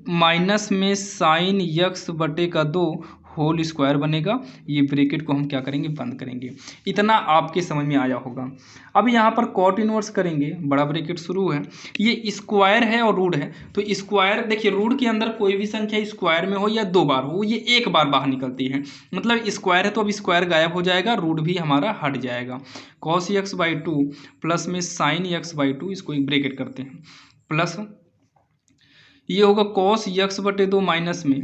माइनस में साइन एक्स बटे का 2 होल स्क्वायर बनेगा। ये ब्रैकेट को हम क्या करेंगे, बंद करेंगे। इतना आपके समझ में आया होगा। अब यहाँ पर कॉट इनवर्स करेंगे, बड़ा ब्रैकेट शुरू है, ये स्क्वायर है और रूट है। तो स्क्वायर देखिए, रूट के अंदर कोई भी संख्या स्क्वायर में हो या 2 बार हो, ये 1 बार बाहर निकलती है, मतलब स्क्वायर है तो अब स्क्वायर गायब हो जाएगा, रूट भी हमारा हट जाएगा। कॉस एक्स बाई 2 प्लस में साइन एक्स बाई 2, इसको एक ब्रैकेट करते हैं, प्लस ये होगा कॉस एक्स बटे 2 माइनस में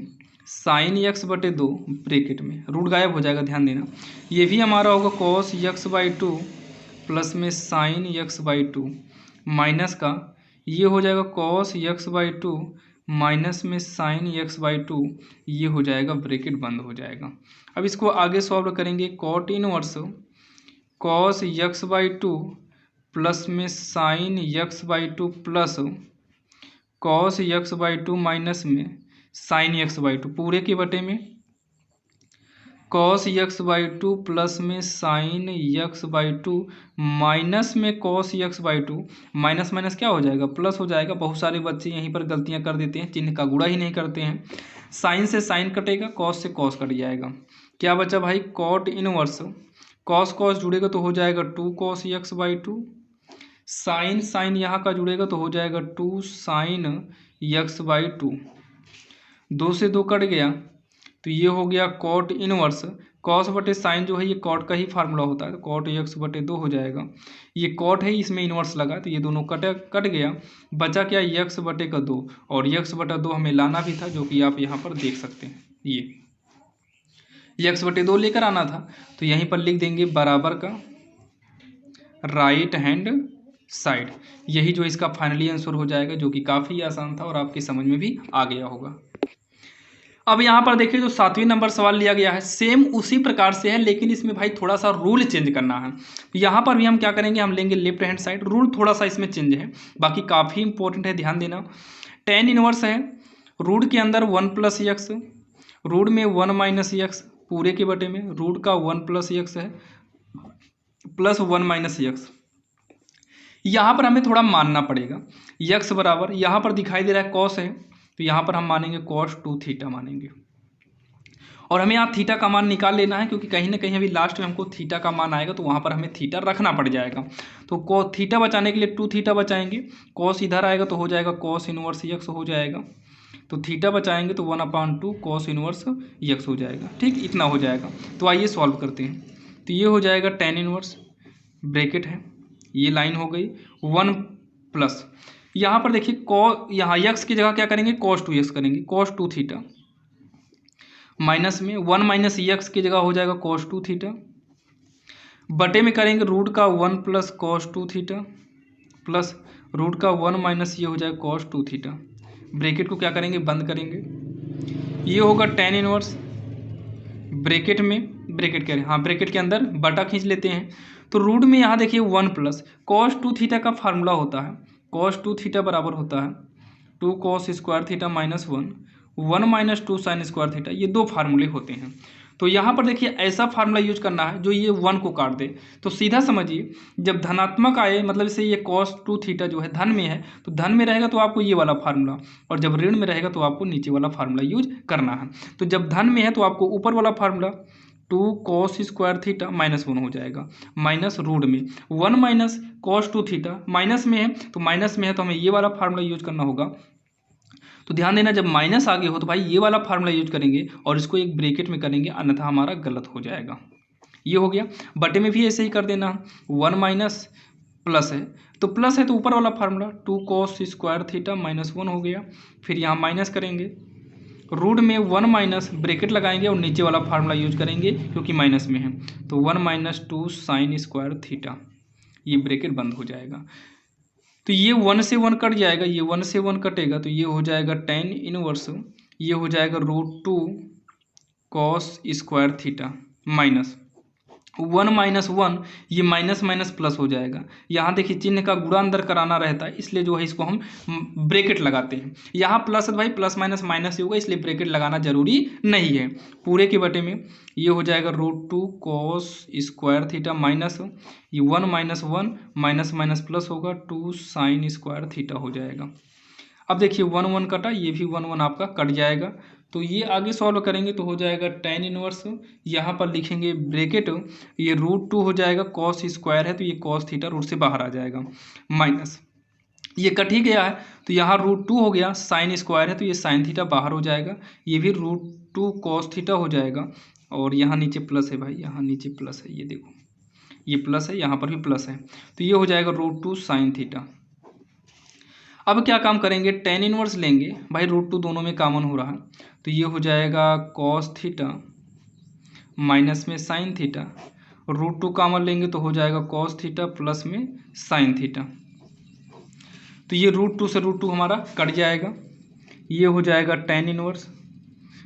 साइन एक्स बटे 2 ब्रैकेट में, रूट गायब हो जाएगा, ध्यान देना। ये भी हमारा होगा कॉस एक्स बाई 2 प्लस में साइन एक्स बाई 2 माइनस का ये हो जाएगा कॉस एक्स बाई 2 माइनस में साइन एक्स बाई 2, ये हो जाएगा, ब्रैकेट बंद हो जाएगा। अब इसको आगे सॉल्व करेंगे, cot inverse cos x by 2 plus में sine x by 2 plus cos x by 2 minus में साइन एक्स बाई 2 पूरे के बटे में कॉस एक्स बाई 2 प्लस में साइन एक्स बाई 2 माइनस में cos x by 2, minus minus क्या हो जाएगा, प्लस हो जाएगा। बहुत सारे बच्चे यहीं पर गलतियां कर देते हैं, चिन्ह का गुणा ही नहीं करते हैं। साइन से साइन कटेगा, कॉस से कॉस कट जाएगा, क्या बचा भाई कॉट इनवर्स, कॉस कॉस जुड़ेगा तो हो जाएगा 2 cos x by 2, sine sine यहाँ का जुड़ेगा तो हो जाएगा 2 साइन एक्स बाई 2, 2 से 2 कट गया तो ये हो गया कॉट इनवर्स। कॉस बटे साइन जो है ये कॉट का ही फार्मूला होता है, तो कॉट एक्स बटे 2 हो जाएगा। ये कॉट है, इसमें इनवर्स लगा तो ये दोनों कट गया, बचा क्या एक्स बटे का 2, और एक्स बटा 2 हमें लाना भी था, जो कि आप यहाँ पर देख सकते हैं। ये एक्स बटे 2 लेकर आना था, तो यहीं पर लिख देंगे बराबर का राइट हैंड साइड, यही जो इसका फाइनली आंसर हो जाएगा, जो कि काफ़ी आसान था और आपके समझ में भी आ गया होगा। अब यहाँ पर देखिए जो 7वें नंबर सवाल लिया गया है, सेम उसी प्रकार से है, लेकिन इसमें भाई थोड़ा सा रूल चेंज करना है। यहाँ पर भी हम क्या करेंगे, हम लेंगे लेफ्ट हैंड साइड, रूल थोड़ा सा इसमें चेंज है, बाकी काफ़ी इंपॉर्टेंट है, ध्यान देना। टेन इनवर्स है, रूट के अंदर 1 प्लस एक्स, रूट में 1 माइनस एक्स पूरे के बटे में, रूट का 1 प्लस एक्स है प्लस 1 माइनस एक्स। यहाँ पर हमें थोड़ा मानना पड़ेगा, एक्स बराबर यहाँ पर दिखाई दे रहा है कॉस है, तो यहाँ पर हम मानेंगे cos 2 थीटा मानेंगे, और हमें यहाँ थीटा का मान निकाल लेना है, क्योंकि कहीं ना कहीं अभी लास्ट में हमको थीटा का मान आएगा, तो वहाँ पर हमें थीटा रखना पड़ जाएगा। तो थीटा बचाने के लिए 2 थीटा बचाएंगे, cos इधर आएगा तो हो जाएगा cos इनवर्स एक्स हो जाएगा, तो थीटा बचाएंगे तो 1/2 कॉस इनवर्स यक्स हो जाएगा। ठीक, इतना हो जाएगा। तो आइए सॉल्व करते हैं। तो ये हो जाएगा tan इनवर्स, ब्रैकेट है, ये लाइन हो गई 1 प्लस यहाँ पर देखिए यहाँ यक्स की जगह क्या करेंगे, cos 2x करेंगे, cos 2 थीटा, माइनस में 1 माइनस यक्स की जगह हो जाएगा cos 2 थीटा, बटे में करेंगे रूट का 1 plus cos 2 theta plus root का 1 माइनस ये हो जाएगा cos 2 थीटा। ब्रैकेट को क्या करेंगे, बंद करेंगे। ये होगा tan इनवर्स, ब्रैकेट में, ब्रैकेट कह रहे हैं, हाँ ब्रैकेट के अंदर बटा खींच लेते हैं। तो रूट में यहाँ देखिए 1 प्लस cos 2 थीटा का फार्मूला होता है, cos 2 थीटा बराबर होता है 2 cos square theta minus 1 minus 2 sine square theta. ये दो फार्मूले होते हैं। तो यहाँ पर देखिए ऐसा फार्मूला यूज करना है जो ये 1 को काट दे। तो सीधा समझिए, जब धनात्मक आए, मतलब जैसे ये cos 2 थीटा जो है धन में है, तो धन में रहेगा तो आपको ये वाला फार्मूला, और जब ऋण में रहेगा तो आपको नीचे वाला फार्मूला यूज करना है। तो जब धन में है तो आपको ऊपर वाला formula 2 cos square theta minus 1 हो जाएगा, माइनस रूट में 1 माइनस cos 2 थीटा, माइनस में है तो हमें ये वाला फार्मूला यूज करना होगा। तो ध्यान देना, जब माइनस आगे हो तो भाई ये वाला फार्मूला यूज करेंगे और इसको एक ब्रैकेट में करेंगे, अन्यथा हमारा गलत हो जाएगा। ये हो गया। बटे में भी ऐसे ही कर देना, 1 माइनस प्लस है तो प्लस है तो ऊपर वाला formula 2 cos square theta minus 1 हो गया। फिर यहाँ माइनस करेंगे, रूट में 1 माइनस ब्रैकेट लगाएंगे और नीचे वाला फार्मूला यूज करेंगे क्योंकि माइनस में है, तो 1 माइनस 2 साइन स्क्वायर थीटा, ये ब्रैकेट बंद हो जाएगा। तो ये 1 से 1 कट जाएगा, ये 1 से 1 कटेगा तो ये हो जाएगा tan इनवर्स, ये हो जाएगा √2 cos square theta minus 1 minus 1, ये माइनस माइनस प्लस हो जाएगा। यहाँ देखिए चिन्ह का गुणा अंदर कराना रहता है, इसलिए जो है इसको हम ब्रैकेट लगाते हैं। यहाँ प्लस है भाई, प्लस माइनस माइनस ही होगा, इसलिए ब्रैकेट लगाना जरूरी नहीं है। पूरे के बटे में ये हो जाएगा √2 cos स्क्वायर थीटा माइनस ये 1 माइनस 1 माइनस माइनस प्लस होगा 2 साइन स्क्वायर थीटा हो जाएगा। अब देखिए 1 1 कटा, ये भी 1 1 आपका कट जाएगा। तो ये आगे सॉल्व करेंगे तो हो जाएगा tan इनवर्स, यहाँ पर लिखेंगे ब्रैकेट, ये √2 हो जाएगा, cos स्क्वायर है तो ये cos थीटा रूट से बाहर आ जाएगा, माइनस ये कट ही गया है तो यहाँ √2 हो गया, साइन स्क्वायर है तो ये साइन थीटा बाहर हो जाएगा, ये भी √2 cos थीटा हो जाएगा। और यहाँ नीचे प्लस है भाई, यहाँ नीचे प्लस है, ये देखो ये प्लस है, यहाँ पर भी प्लस है, तो ये हो जाएगा √2 साइन थीटा। अब क्या काम करेंगे, tan इनवर्स लेंगे भाई, √2 दोनों में कॉमन हो रहा है तो ये हो जाएगा cos थीटा माइनस में साइन थीटा, √2 कॉमन लेंगे तो हो जाएगा cos थीटा प्लस में साइन थीटा। तो ये √2 से √2 हमारा कट जाएगा, ये हो जाएगा tan इनवर्स,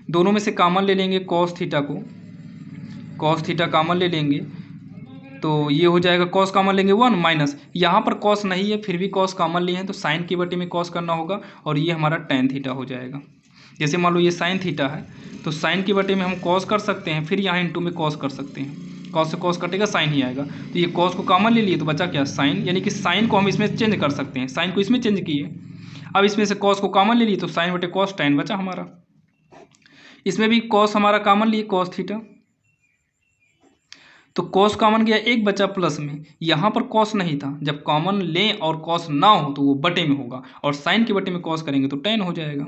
दोनों में से कॉमन ले लेंगे cos थीटा को, cos थीटा कॉमन ले लेंगे तो ये हो जाएगा cos कॉमन लेंगे 1 माइनस, यहाँ पर cos नहीं है फिर भी cos कॉमन लिए हैं तो साइन के बटे में cos करना होगा और ये हमारा tan थीटा हो जाएगा। जैसे मान लो ये साइन थीटा है तो साइन के बटे में हम cos कर सकते हैं, फिर यहाँ इंटू में cos कर सकते हैं, cos से cos कटेगा साइन ही आएगा, तो ये cos को कॉमन ले लिए तो बचा क्या, साइन, यानी कि साइन को हम इसमें चेंज कर सकते हैं, साइन को इसमें चेंज किए, अब इसमें से cos को कॉमन ले लिए तो साइन बटे cos tan बचा हमारा, इसमें भी cos हमारा कॉमन लिए cos थीटा, तो cos कॉमन गया, एक बचा प्लस में, यहाँ पर cos नहीं था, जब कॉमन लें और cos ना हो तो वो बटे में होगा, और साइन के बटे में cos करेंगे तो tan हो जाएगा,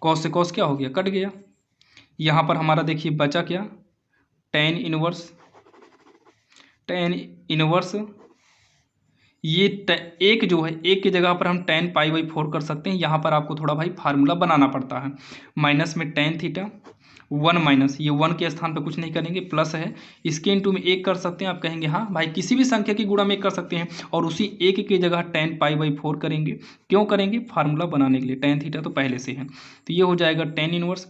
cos से cos क्या हो गया, कट गया। यहाँ पर हमारा देखिए बचा क्या, tan इनवर्स, ये एक जो है, एक की जगह पर हम tan π/4 कर सकते हैं, यहाँ पर आपको थोड़ा भाई फार्मूला बनाना पड़ता है, माइनस में tan थीटा 1 माइनस, ये 1 के स्थान पे कुछ नहीं करेंगे, प्लस है, इसके इंटू में 1 कर सकते हैं। आप कहेंगे हाँ भाई किसी भी संख्या की गुणा में 1 कर सकते हैं, और उसी 1 की जगह tan π/4 करेंगे, क्यों करेंगे, फार्मूला बनाने के लिए, tan थीटा तो पहले से है, तो ये हो जाएगा tan इनवर्स,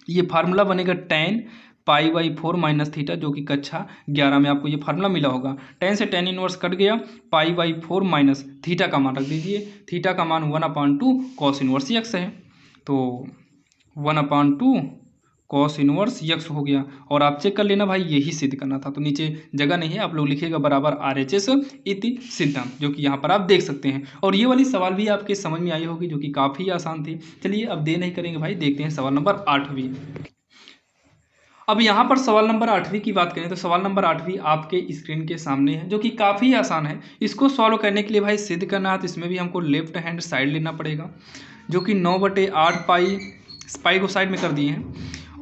ये फार्मूला बनेगा tan π/4 माइनस थीटा, जो कि कक्षा 11 में आपको ये फार्मूला मिला होगा। tan से tan इनवर्स कट गया, π/4 माइनस थीटा का मान रख दीजिए, थीटा का मान 1/2 cos इनवर्स यक्स है, तो 1/2 cos इनवर्स यक्स हो गया। और आप चेक कर लेना भाई यही सिद्ध करना था, तो नीचे जगह नहीं है, आप लोग लिखिएगा बराबर RHS इति सिद्धांत, जो कि यहाँ पर आप देख सकते हैं। और ये वाली सवाल भी आपके समझ में आई होगी, जो कि काफ़ी आसान थी। चलिए अब देर नहीं करेंगे भाई, देखते हैं सवाल नंबर 8 भी। अब यहाँ पर सवाल नंबर 8वीं की बात करें तो सवाल नंबर 8वीं आपके स्क्रीन के सामने है, जो कि काफ़ी आसान है। इसको सॉल्व करने के लिए भाई सिद्ध करना है तो इसमें भी हमको लेफ्ट हैंड साइड लेना पड़ेगा, जो कि 9/8 पाई को साइड में कर दिए हैं,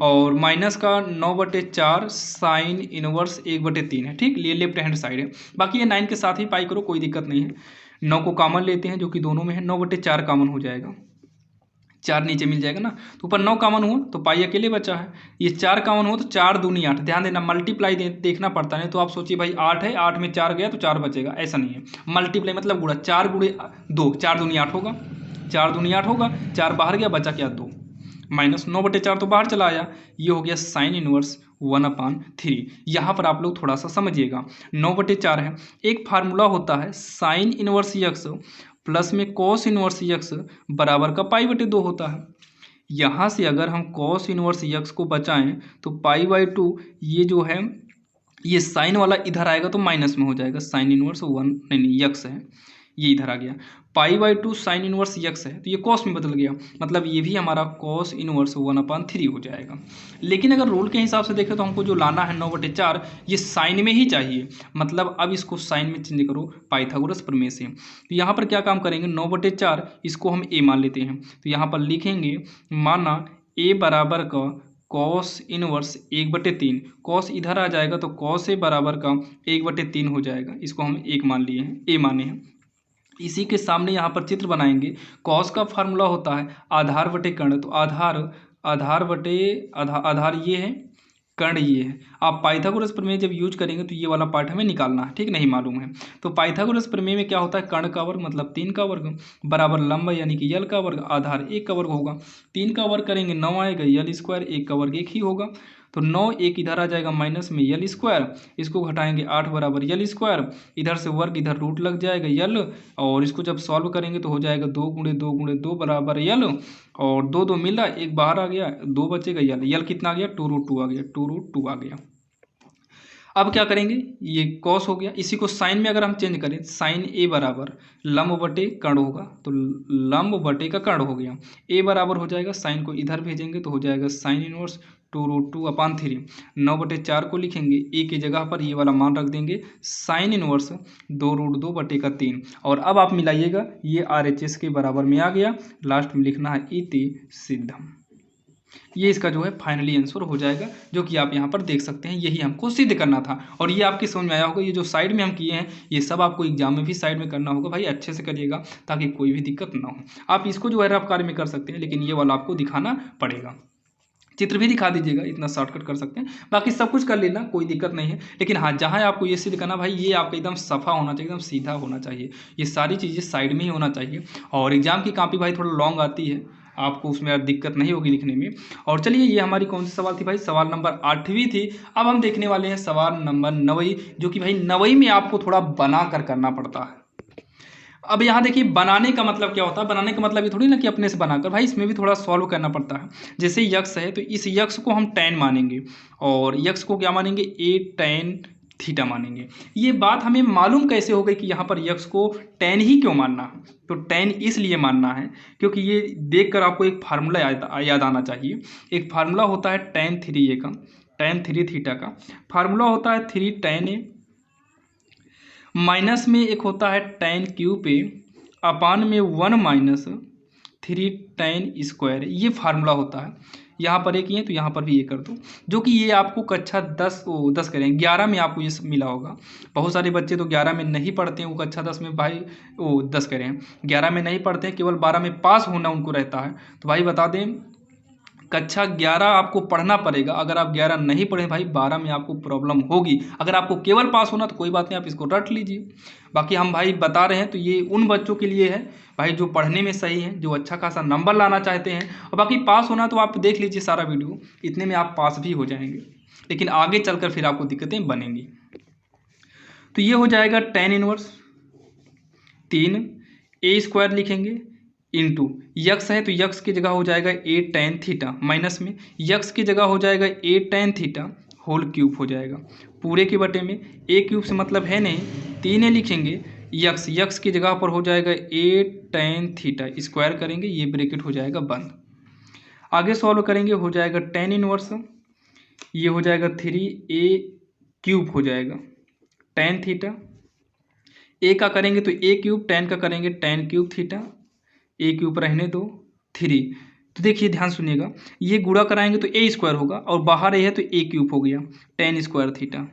और माइनस का 9/4 साइन इनवर्स 1/3 है। ठीक, ये लेफ्ट हैंड साइड है। बाकी ये 9 के साथ ही पाई करो, कोई दिक्कत नहीं है। 9 को कॉमन लेते हैं, जो कि दोनों में है, 9/4 कॉमन हो जाएगा, 4 नीचे मिल जाएगा ना, तो ऊपर 9 कॉमन हुआ तो पाई अकेले बचा है। ये 4 कॉमन हुआ तो 4 दूनी 8। ध्यान देना, मल्टीप्लाई देखना पड़ता है, तो आप सोचिए भाई 8 है, 8 में 4 गया तो 4 बचेगा, ऐसा नहीं है। मल्टीप्लाई मतलब गुणा, 4 गुणे 2, 4 दूनी 8 होगा, 4 दूनी 8 होगा, 4 बाहर गया, बचा क्या 2, माइनस 9/4 तो बाहर चला आया। ये हो गया साइन इनवर्स 1/3। यहाँ पर आप लोग थोड़ा सा समझिएगा, 9/4 है, एक फार्मूला होता है साइन इनवर्स यक्स प्लस में कॉस इनवर्स यक्स बराबर का पाई/2 होता है। यहाँ से अगर हम कॉस इनवर्स यक्स को बचाएं तो पाई/2, ये जो है ये साइन वाला इधर आएगा तो माइनस में हो जाएगा, साइन इनवर्स 1 नहीं यक्स है, ये इधर आ गया, पाई/2 साइन इनवर्स यक्स है तो ये कॉस में बदल गया, मतलब ये भी हमारा कॉस इनवर्स 1/3 हो जाएगा। लेकिन अगर रूल के हिसाब से देखें तो हमको जो लाना है 9/4, ये साइन में ही चाहिए, मतलब अब इसको साइन में चेंज करो पाइथागोरस प्रमेय से। तो यहाँ पर क्या काम करेंगे, 9/4 इसको हम ए मान लेते हैं, तो यहाँ पर लिखेंगे माना ए बराबर का कॉस इनवर्स 1/3, कॉस इधर आ जाएगा तो कॉस ए बराबर का 1/3 हो जाएगा, इसको हम 1 मान लिए हैं, ए माने हैं। इसी के सामने यहाँ पर चित्र बनाएंगे। कॉस का फार्मूला होता है आधार बटे कर्ण, तो आधार बटे आधार ये है, कर्ण ये है। आप पाइथागोरस प्रमेय जब यूज करेंगे तो ये वाला पार्ट हमें निकालना है, ठीक, नहीं मालूम है तो पाइथागोरस प्रमेय में क्या होता है, कर्ण का वर्ग मतलब 3 का वर्ग बराबर लंब यानी कि यल का वर्ग आधार 1 का वर्ग होगा। 3 का वर्ग करेंगे 9 आएगा, यल स्क्वायर 1 का वर्ग 1 ही होगा, तो 9 1 इधर आ जाएगा माइनस में यल स्क्वायर, इसको घटाएंगे 8 बराबर यल स्क्वायर, इधर से वर्ग इधर रूट लग जाएगा यल, और इसको जब सॉल्व करेंगे तो हो जाएगा 2 गुणे 2 गुणे 2 बराबर यल, और 2 2 मिला, एक बाहर आ गया, 2 बचेगा यल, यल कितना आ गया 2√2 आ गया, 2√2 आ गया। अब क्या करेंगे, ये कॉस हो गया, इसी को साइन में अगर हम चेंज करें, साइन ए बराबर लंब बटे कर्ण होगा, तो लंब बटे का कर्ण हो गया, ए बराबर हो जाएगा, साइन को इधर भेजेंगे तो हो जाएगा साइन इनवर्स 2√2/3। 9/4 को लिखेंगे, ए की जगह पर ये वाला मान रख देंगे, साइन इनवर्स 2√2/3, और अब आप मिलाइएगा, ये RHS के बराबर में आ गया, लास्ट में लिखना है इति सिद्धम। ये इसका जो है फाइनली आंसर हो जाएगा, जो कि आप यहाँ पर देख सकते हैं, यही हमको सिद्ध करना था। और ये आपकी समझ में आया होगा, ये जो साइड में हम किए हैं ये सब आपको एग्जाम में भी साइड में करना होगा, भाई अच्छे से करिएगा ताकि कोई भी दिक्कत ना हो। आप इसको जो है रफ कार्य में कर सकते हैं, लेकिन ये वाला आपको दिखाना पड़ेगा, चित्र भी दिखा दीजिएगा, इतना शॉर्टकट कर सकते हैं, बाकी सब कुछ कर लेना, कोई दिक्कत नहीं है। लेकिन हाँ, जहाँ आपको ये सिद्ध करना भाई, ये आपका एकदम सफ़ा होना चाहिए, एकदम सीधा होना चाहिए, ये सारी चीज़ें साइड में ही होना चाहिए। और एग्जाम की कॉपी भाई थोड़ा लॉन्ग आती है, आपको उसमें दिक्कत नहीं होगी लिखने में। और चलिए, ये हमारी कौन सी सवाल थी भाई, सवाल नंबर 8वीं थी। अब हम देखने वाले हैं सवाल नंबर 9वीं, जो कि भाई 9वीं में आपको थोड़ा बना कर करना पड़ता है। अब यहाँ देखिए, बनाने का मतलब क्या होता है, बनाने का मतलब ये थोड़ी ना कि अपने से बनाकर, भाई इसमें भी थोड़ा सॉल्व करना पड़ता है। जैसे यक्स है तो इस यक्स को हम tan मानेंगे, और यक्स को क्या मानेंगे, a tan थीटा मानेंगे। ये बात हमें मालूम कैसे हो गई कि यहाँ पर यक्स को tan ही क्यों मानना है, तो tan इसलिए मानना है क्योंकि ये देखकर आपको एक फार्मूला याद आना चाहिए। एक फार्मूला होता है tan 3a का, tan 3 थीटा का फार्मूला होता है 3 tan a, माइनस में एक होता है tan क्यूब पे अपान में 1 माइनस 3 tan स्क्वायर, ये फार्मूला होता है। यहाँ पर एक ही है तो यहाँ पर भी ये कर दो, जो कि ये आपको कक्षा 10 करें 11 में आपको ये मिला होगा। बहुत सारे बच्चे तो 11 में नहीं पढ़ते हैं, वो कक्षा 10 में भाई 10 करें, 11 में नहीं पढ़ते हैं, केवल 12 में पास होना उनको रहता है। तो भाई बता दें, कक्षा 11 आपको पढ़ना पड़ेगा, अगर आप 11 नहीं पढ़े भाई 12 में आपको प्रॉब्लम होगी। अगर आपको केवल पास होना तो कोई बात नहीं, आप इसको रट लीजिए। बाकी हम भाई बता रहे हैं तो ये उन बच्चों के लिए है भाई जो पढ़ने में सही हैं, जो अच्छा खासा नंबर लाना चाहते हैं। और बाकी पास होना तो आप देख लीजिए सारा वीडियो, इतने में आप पास भी हो जाएंगे, लेकिन आगे चलकर फिर आपको दिक्कतें बनेंगी। तो ये हो जाएगा tan इनवर्स 3 a स्क्वायर लिखेंगे इंटू यक्स है तो यक्स की जगह हो जाएगा a tan थीटा, माइनस में यक्स की जगह हो जाएगा a tan theta whole cube हो जाएगा, पूरे के बटे में a क्यूब से मतलब है नहीं, 3a लिखेंगे, यक्स की जगह पर हो जाएगा a tan थीटा, स्क्वायर करेंगे, ये ब्रैकेट हो जाएगा बंद। आगे सॉल्व करेंगे, हो जाएगा tan इनवर्स ये हो जाएगा 3a³ हो जाएगा tan थीटा। ए का करेंगे तो a³, tan का करेंगे tan³ थीटा, a³ रहने दो 3। तो देखिए ध्यान सुनिएगा, ये गुणा कराएंगे तो a² होगा और बाहर a है तो a³ हो गया, tan² थीटा,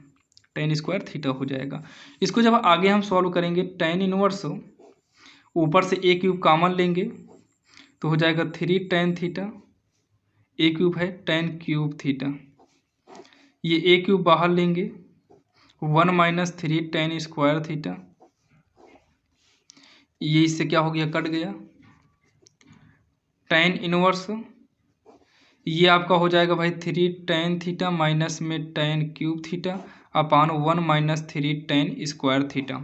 tan² थीटा हो जाएगा। इसको जब आगे हम सॉल्व करेंगे tan इनवर्स, ऊपर से a³ कॉमन लेंगे तो हो जाएगा 3 tan थीटा, a³ है tan³ थीटा, ये a³ बाहर लेंगे 1 - 3 tan² थीटा, ये इससे क्या हो गया, कट गया। tan इनवर्स ये आपका हो जाएगा भाई 3 tan थीटा माइनस में tan³ theta upon 1 - 3 tan² theta.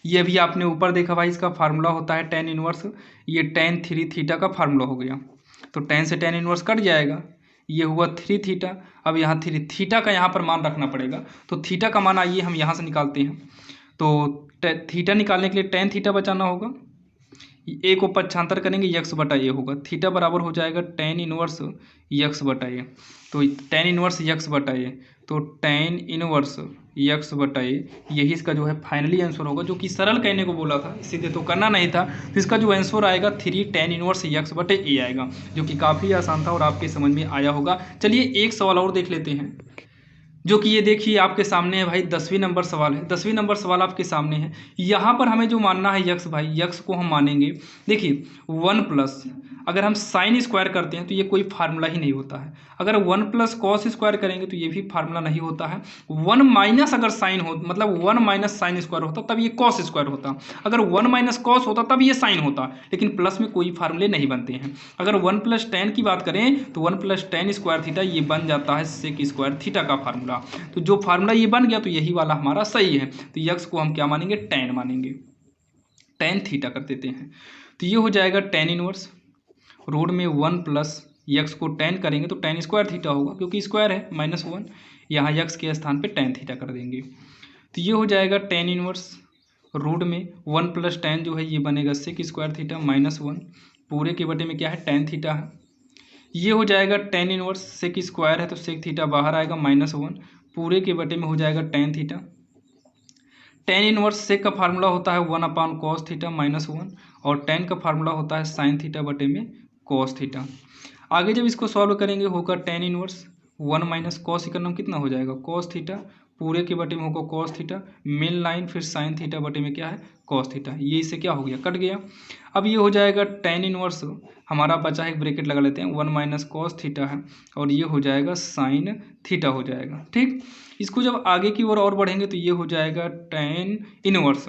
ये भी आपने ऊपर देखा भाई, इसका फार्मूला होता है tan इनवर्स, ये tan 3 थीटा का फार्मूला हो गया। तो tan से tan इनवर्स कट जाएगा, ये हुआ 3 थीटा। अब यहाँ 3 थीटा का यहाँ पर मान रखना पड़ेगा, तो थीटा का मान आइए हम यहाँ से निकालते हैं। तो थीटा निकालने के लिए tan थीटा बचाना होगा, ए को पक्षांतर करेंगे x/a होगा, थीटा बराबर हो जाएगा tan इनवर्स x/a। तो tan इनवर्स x/a, तो tan इनवर्स x/a यही इसका जो है फाइनली आंसर होगा, जो कि सरल कहने को बोला था, सीधे तो करना नहीं था। तो इसका जो आंसर आएगा 3 tan इनवर्स x/a आएगा, जो कि काफ़ी आसान था और आपके समझ में आया होगा। चलिए एक सवाल और देख लेते हैं, जो कि ये देखिए आपके सामने है भाई, 10वीं नंबर सवाल है। 10वीं नंबर सवाल आपके सामने है। यहाँ पर हमें जो मानना है यक्स भाई, यक्स को हम मानेंगे, देखिए 1+ अगर हम साइन स्क्वायर करते हैं तो ये कोई फार्मूला ही नहीं होता है। अगर 1+ कॉस स्क्वायर करेंगे तो ये भी फार्मूला नहीं होता है। 1- अगर साइन हो, मतलब 1- साइन स्क्वायर होता तब ये कॉस स्क्वायर होता। अगर 1- कॉस होता तब ये साइन होता, लेकिन प्लस में कोई फार्मूले नहीं बनते हैं। अगर 1+ tan की बात करें तो 1+ tan² थीटा ये बन जाता है sec² थीटा का फार्मूला। तो जो फार्मूला ये बन गया तो यही वाला हमारा सही है। तो यक्स को हम क्या मानेंगे, tan मानेंगे, tan थीटा कर देते हैं। तो ये हो जाएगा tan इनवर्स रूट में 1+ यक्स को tan करेंगे तो tan² थीटा होगा, क्योंकि स्क्वायर है -1, यहाँ यक्स के स्थान पे tan थीटा कर देंगे। तो ये हो जाएगा tan इनवर्स रूट में 1+ tan जो है ये बनेगा sec² थीटा -1, पूरे के बटे में क्या है tan थीटा है। ये हो जाएगा tan इनवर्स sec² है तो sec थीटा बाहर आएगा -1, पूरे के बटे में हो जाएगा tan theta. tan inverse sec का फार्मूला होता है 1/cos थीटा -1, और tan का फार्मूला होता है sin थीटा बटे में cos थीटा। आगे जब इसको सॉल्व करेंगे होगा tan इनवर्स 1 - cos का नाम कितना हो जाएगा cos थीटा, पूरे के बटे में होगा cos थीटा, मेन लाइन फिर sin थीटा बटे में क्या है cos थीटा। ये इससे क्या हो गया, कट गया। अब ये हो जाएगा tan इनवर्स, हमारा बचा है एक ब्रैकेट लगा लेते हैं, 1 - cos थीटा है, और ये हो जाएगा sin थीटा हो जाएगा। ठीक, इसको जब आगे की ओर और बढ़ेंगे तो ये हो जाएगा tan इनवर्स।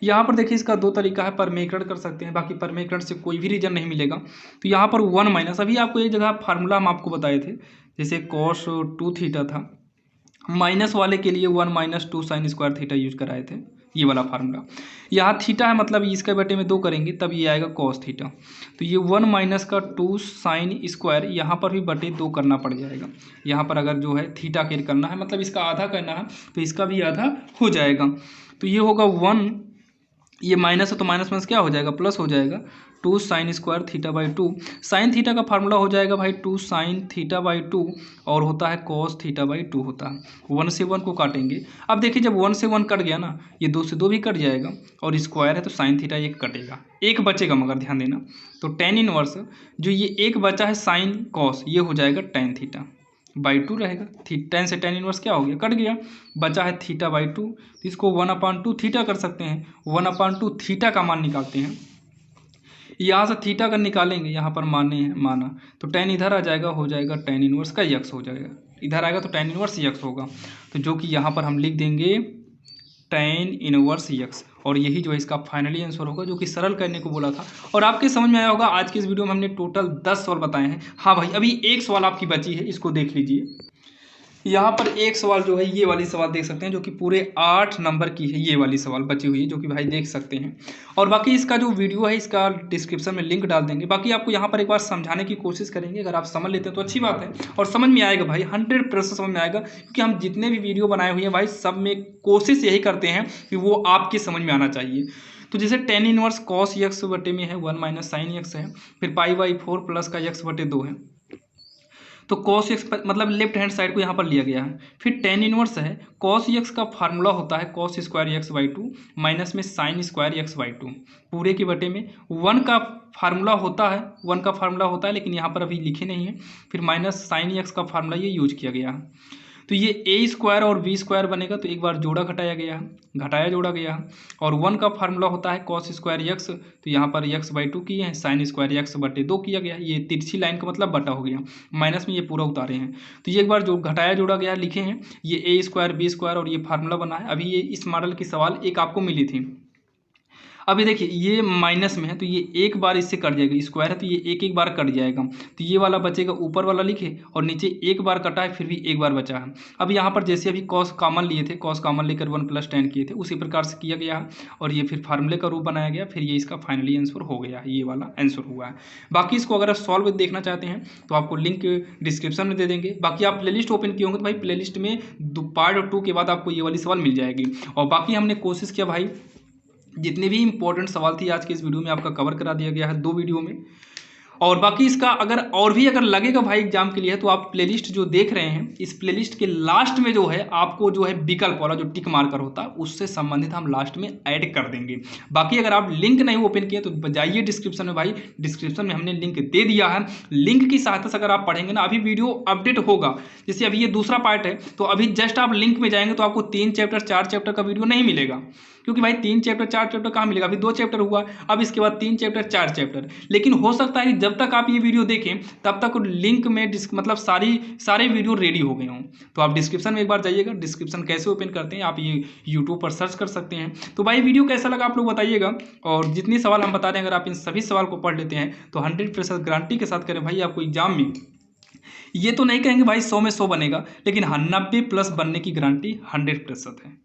यहाँ पर देखिए इसका दो तरीका है, परमेकरण कर सकते हैं, बाकी परमेकरण से कोई भी रीजन नहीं मिलेगा। तो यहाँ पर 1- अभी आपको एक जगह फार्मूला हम आपको बताए थे, जैसे cos 2 थीटा था, माइनस वाले के लिए 1 - 2 sin² थीटा यूज कराए थे, ये वाला फार्मूला। यहाँ थीटा है, मतलब इसके बटे में 2 करेंगे तब ये आएगा cos थीटा। तो ये 1 - 2 sin², यहाँ पर भी बटे 2 करना पड़ जाएगा। यहाँ पर अगर जो है थीटा के करना है, मतलब इसका आधा करना है, तो इसका भी आधा हो जाएगा। तो ये होगा 1, ये माइनस है तो माइनस क्या हो जाएगा, प्लस हो जाएगा, 2 sin² थीटा/2। साइन थीटा का फार्मूला हो जाएगा भाई 2 sin थीटा/2, और होता है cos थीटा/2 होता है। 1 से 1 को काटेंगे। अब देखिए जब 1 से 1 कट गया ना, ये 2 से 2 भी कट जाएगा, और स्क्वायर है तो साइन थीटा एक कटेगा, एक बचेगा, मगर ध्यान देना। तो tan इनवर्स जो ये एक बचा है साइन कॉस, ये हो जाएगा tan थीटा/2 रहेगा। tan से tan इनवर्स क्या हो गया, कट गया, बचा है थीटा/2। तो इसको 1/2 थीटा कर सकते हैं, 1/2 थीटा का मान निकालते हैं। यहाँ से थीटा का निकालेंगे, यहाँ पर माना तो tan इधर आ जाएगा, हो जाएगा tan इनवर्स का यक्स हो जाएगा, इधर आएगा तो tan इनवर्स यक्स होगा। तो जो कि यहाँ पर हम लिख देंगे tan इनवर्स यक्स, और यही जो है इसका फाइनली आंसर होगा, जो कि सरल करने को बोला था। और आपके समझ में आया होगा, आज की इस वीडियो में हमने टोटल 10 सवाल बताए हैं। हाँ भाई, अभी एक सवाल आपकी बची है, इसको देख लीजिए। यहाँ पर एक सवाल जो है, ये वाली सवाल देख सकते हैं, जो कि पूरे 8 नंबर की है, ये वाली सवाल बची हुई है, जो कि भाई देख सकते हैं। और बाकी इसका जो वीडियो है, इसका डिस्क्रिप्शन में लिंक डाल देंगे। बाकी आपको यहाँ पर एक बार समझाने की कोशिश करेंगे, अगर आप समझ लेते हैं तो अच्छी बात है, और समझ में आएगा भाई, 100% समझ में आएगा, क्योंकि हम जितने भी वीडियो बनाए हुए हैं भाई, सब में कोशिश यही करते हैं कि वो आपके समझ में आना चाहिए। तो जैसे tan इनवर्स cos यक्स बटे में है 1 - sin यक्स है, फिर π/4 प्लस का यक्स बटे 2 है। तो cos x मतलब लेफ्ट हैंड साइड को यहाँ पर लिया गया है। फिर tan इनवर्स है, cos x का फार्मूला होता है cos square x by 2 minus में sin स्क्वायर x बाई 2 पूरे के बटे में 1 का फार्मूला होता है, 1 का फार्मूला होता है लेकिन यहाँ पर अभी लिखे नहीं है। फिर माइनस sin x का फार्मूला ये यूज किया गया है। तो ये a स्क्वायर और b स्क्वायर बनेगा, तो एक बार जोड़ा घटाया गया है, घटाया जोड़ा गया है। और 1 का फार्मूला होता है cos स्क्वायर x, तो यहाँ पर x बाई 2 किए हैं, sin स्क्वायर x बटे 2 किया गया। ये तिरछी लाइन का मतलब बटा हो गया, माइनस में ये पूरा उतारे हैं। तो ये एक बार जो घटाया जोड़ा गया लिखे हैं, ये a स्क्वायर b स्क्वायर और ये फार्मूला बना है। अभी ये इस मॉडल की सवाल एक आपको मिली थी। अभी देखिए ये माइनस में है तो ये एक बार इससे कट जाएगा, स्क्वायर है तो ये एक एक बार कट जाएगा, तो ये वाला बचेगा, ऊपर वाला लिखे और नीचे एक बार कटा है फिर भी एक बार बचा है। अब यहाँ पर जैसे अभी कॉस कॉमन लिए थे, कॉस कॉमन लेकर 1 + tan किए थे, उसी प्रकार से किया गया है और ये फिर फार्मूले का रूप बनाया गया, फिर ये इसका फाइनली आंसर हो गया, ये वाला आंसर हुआ है। बाकी इसको अगर आप सॉल्व देखना चाहते हैं तो आपको लिंक डिस्क्रिप्शन में दे देंगे। बाकी आप प्लेलिस्ट ओपन किए होंगे तो भाई प्लेलिस्ट में पार्ट 2 के बाद आपको ये वाली सवाल मिल जाएगी। और बाकी हमने कोशिश किया भाई जितने भी इंपॉर्टेंट सवाल थी आज के इस वीडियो में आपका कवर करा दिया गया है 2 वीडियो में। और बाकी इसका अगर और भी अगर लगेगा भाई एग्जाम के लिए तो आप प्लेलिस्ट जो देख रहे हैं, इस प्लेलिस्ट के लास्ट में जो है आपको जो है विकल्प वाला जो टिक मार्कर होता है उससे संबंधित हम लास्ट में ऐड कर देंगे। बाकी अगर आप लिंक नहीं ओपन किए तो जाइए डिस्क्रिप्शन में, भाई डिस्क्रिप्शन में हमने लिंक दे दिया है। लिंक की सहायता से अगर आप पढ़ेंगे ना, अभी वीडियो अपडेट होगा, जैसे अभी ये दूसरा पार्ट है तो अभी जस्ट आप लिंक में जाएंगे तो आपको 3 चैप्टर 4 चैप्टर का वीडियो नहीं मिलेगा, क्योंकि भाई 3 चैप्टर 4 चैप्टर कहाँ मिलेगा, अभी 2 चैप्टर हुआ, अब इसके बाद 3 चैप्टर 4 चैप्टर। लेकिन हो सकता है कि जब तक आप ये वीडियो देखें तब तक लिंक में मतलब सारे वीडियो रेडी हो गए हों। तो आप डिस्क्रिप्शन में एक बार जाइएगा, डिस्क्रिप्शन कैसे ओपन करते हैं आप ये यूट्यूब पर सर्च कर सकते हैं। तो भाई वीडियो कैसा लगा आप लोग बताइएगा, और जितने सवाल हम बता रहे हैं अगर आप इन सभी सवाल को पढ़ लेते हैं तो 100% गारंटी के साथ करें भाई आपको एग्जाम में, ये तो नहीं कहेंगे भाई 100 में 100 बनेगा, लेकिन 90+ बनने की गारंटी 100% है।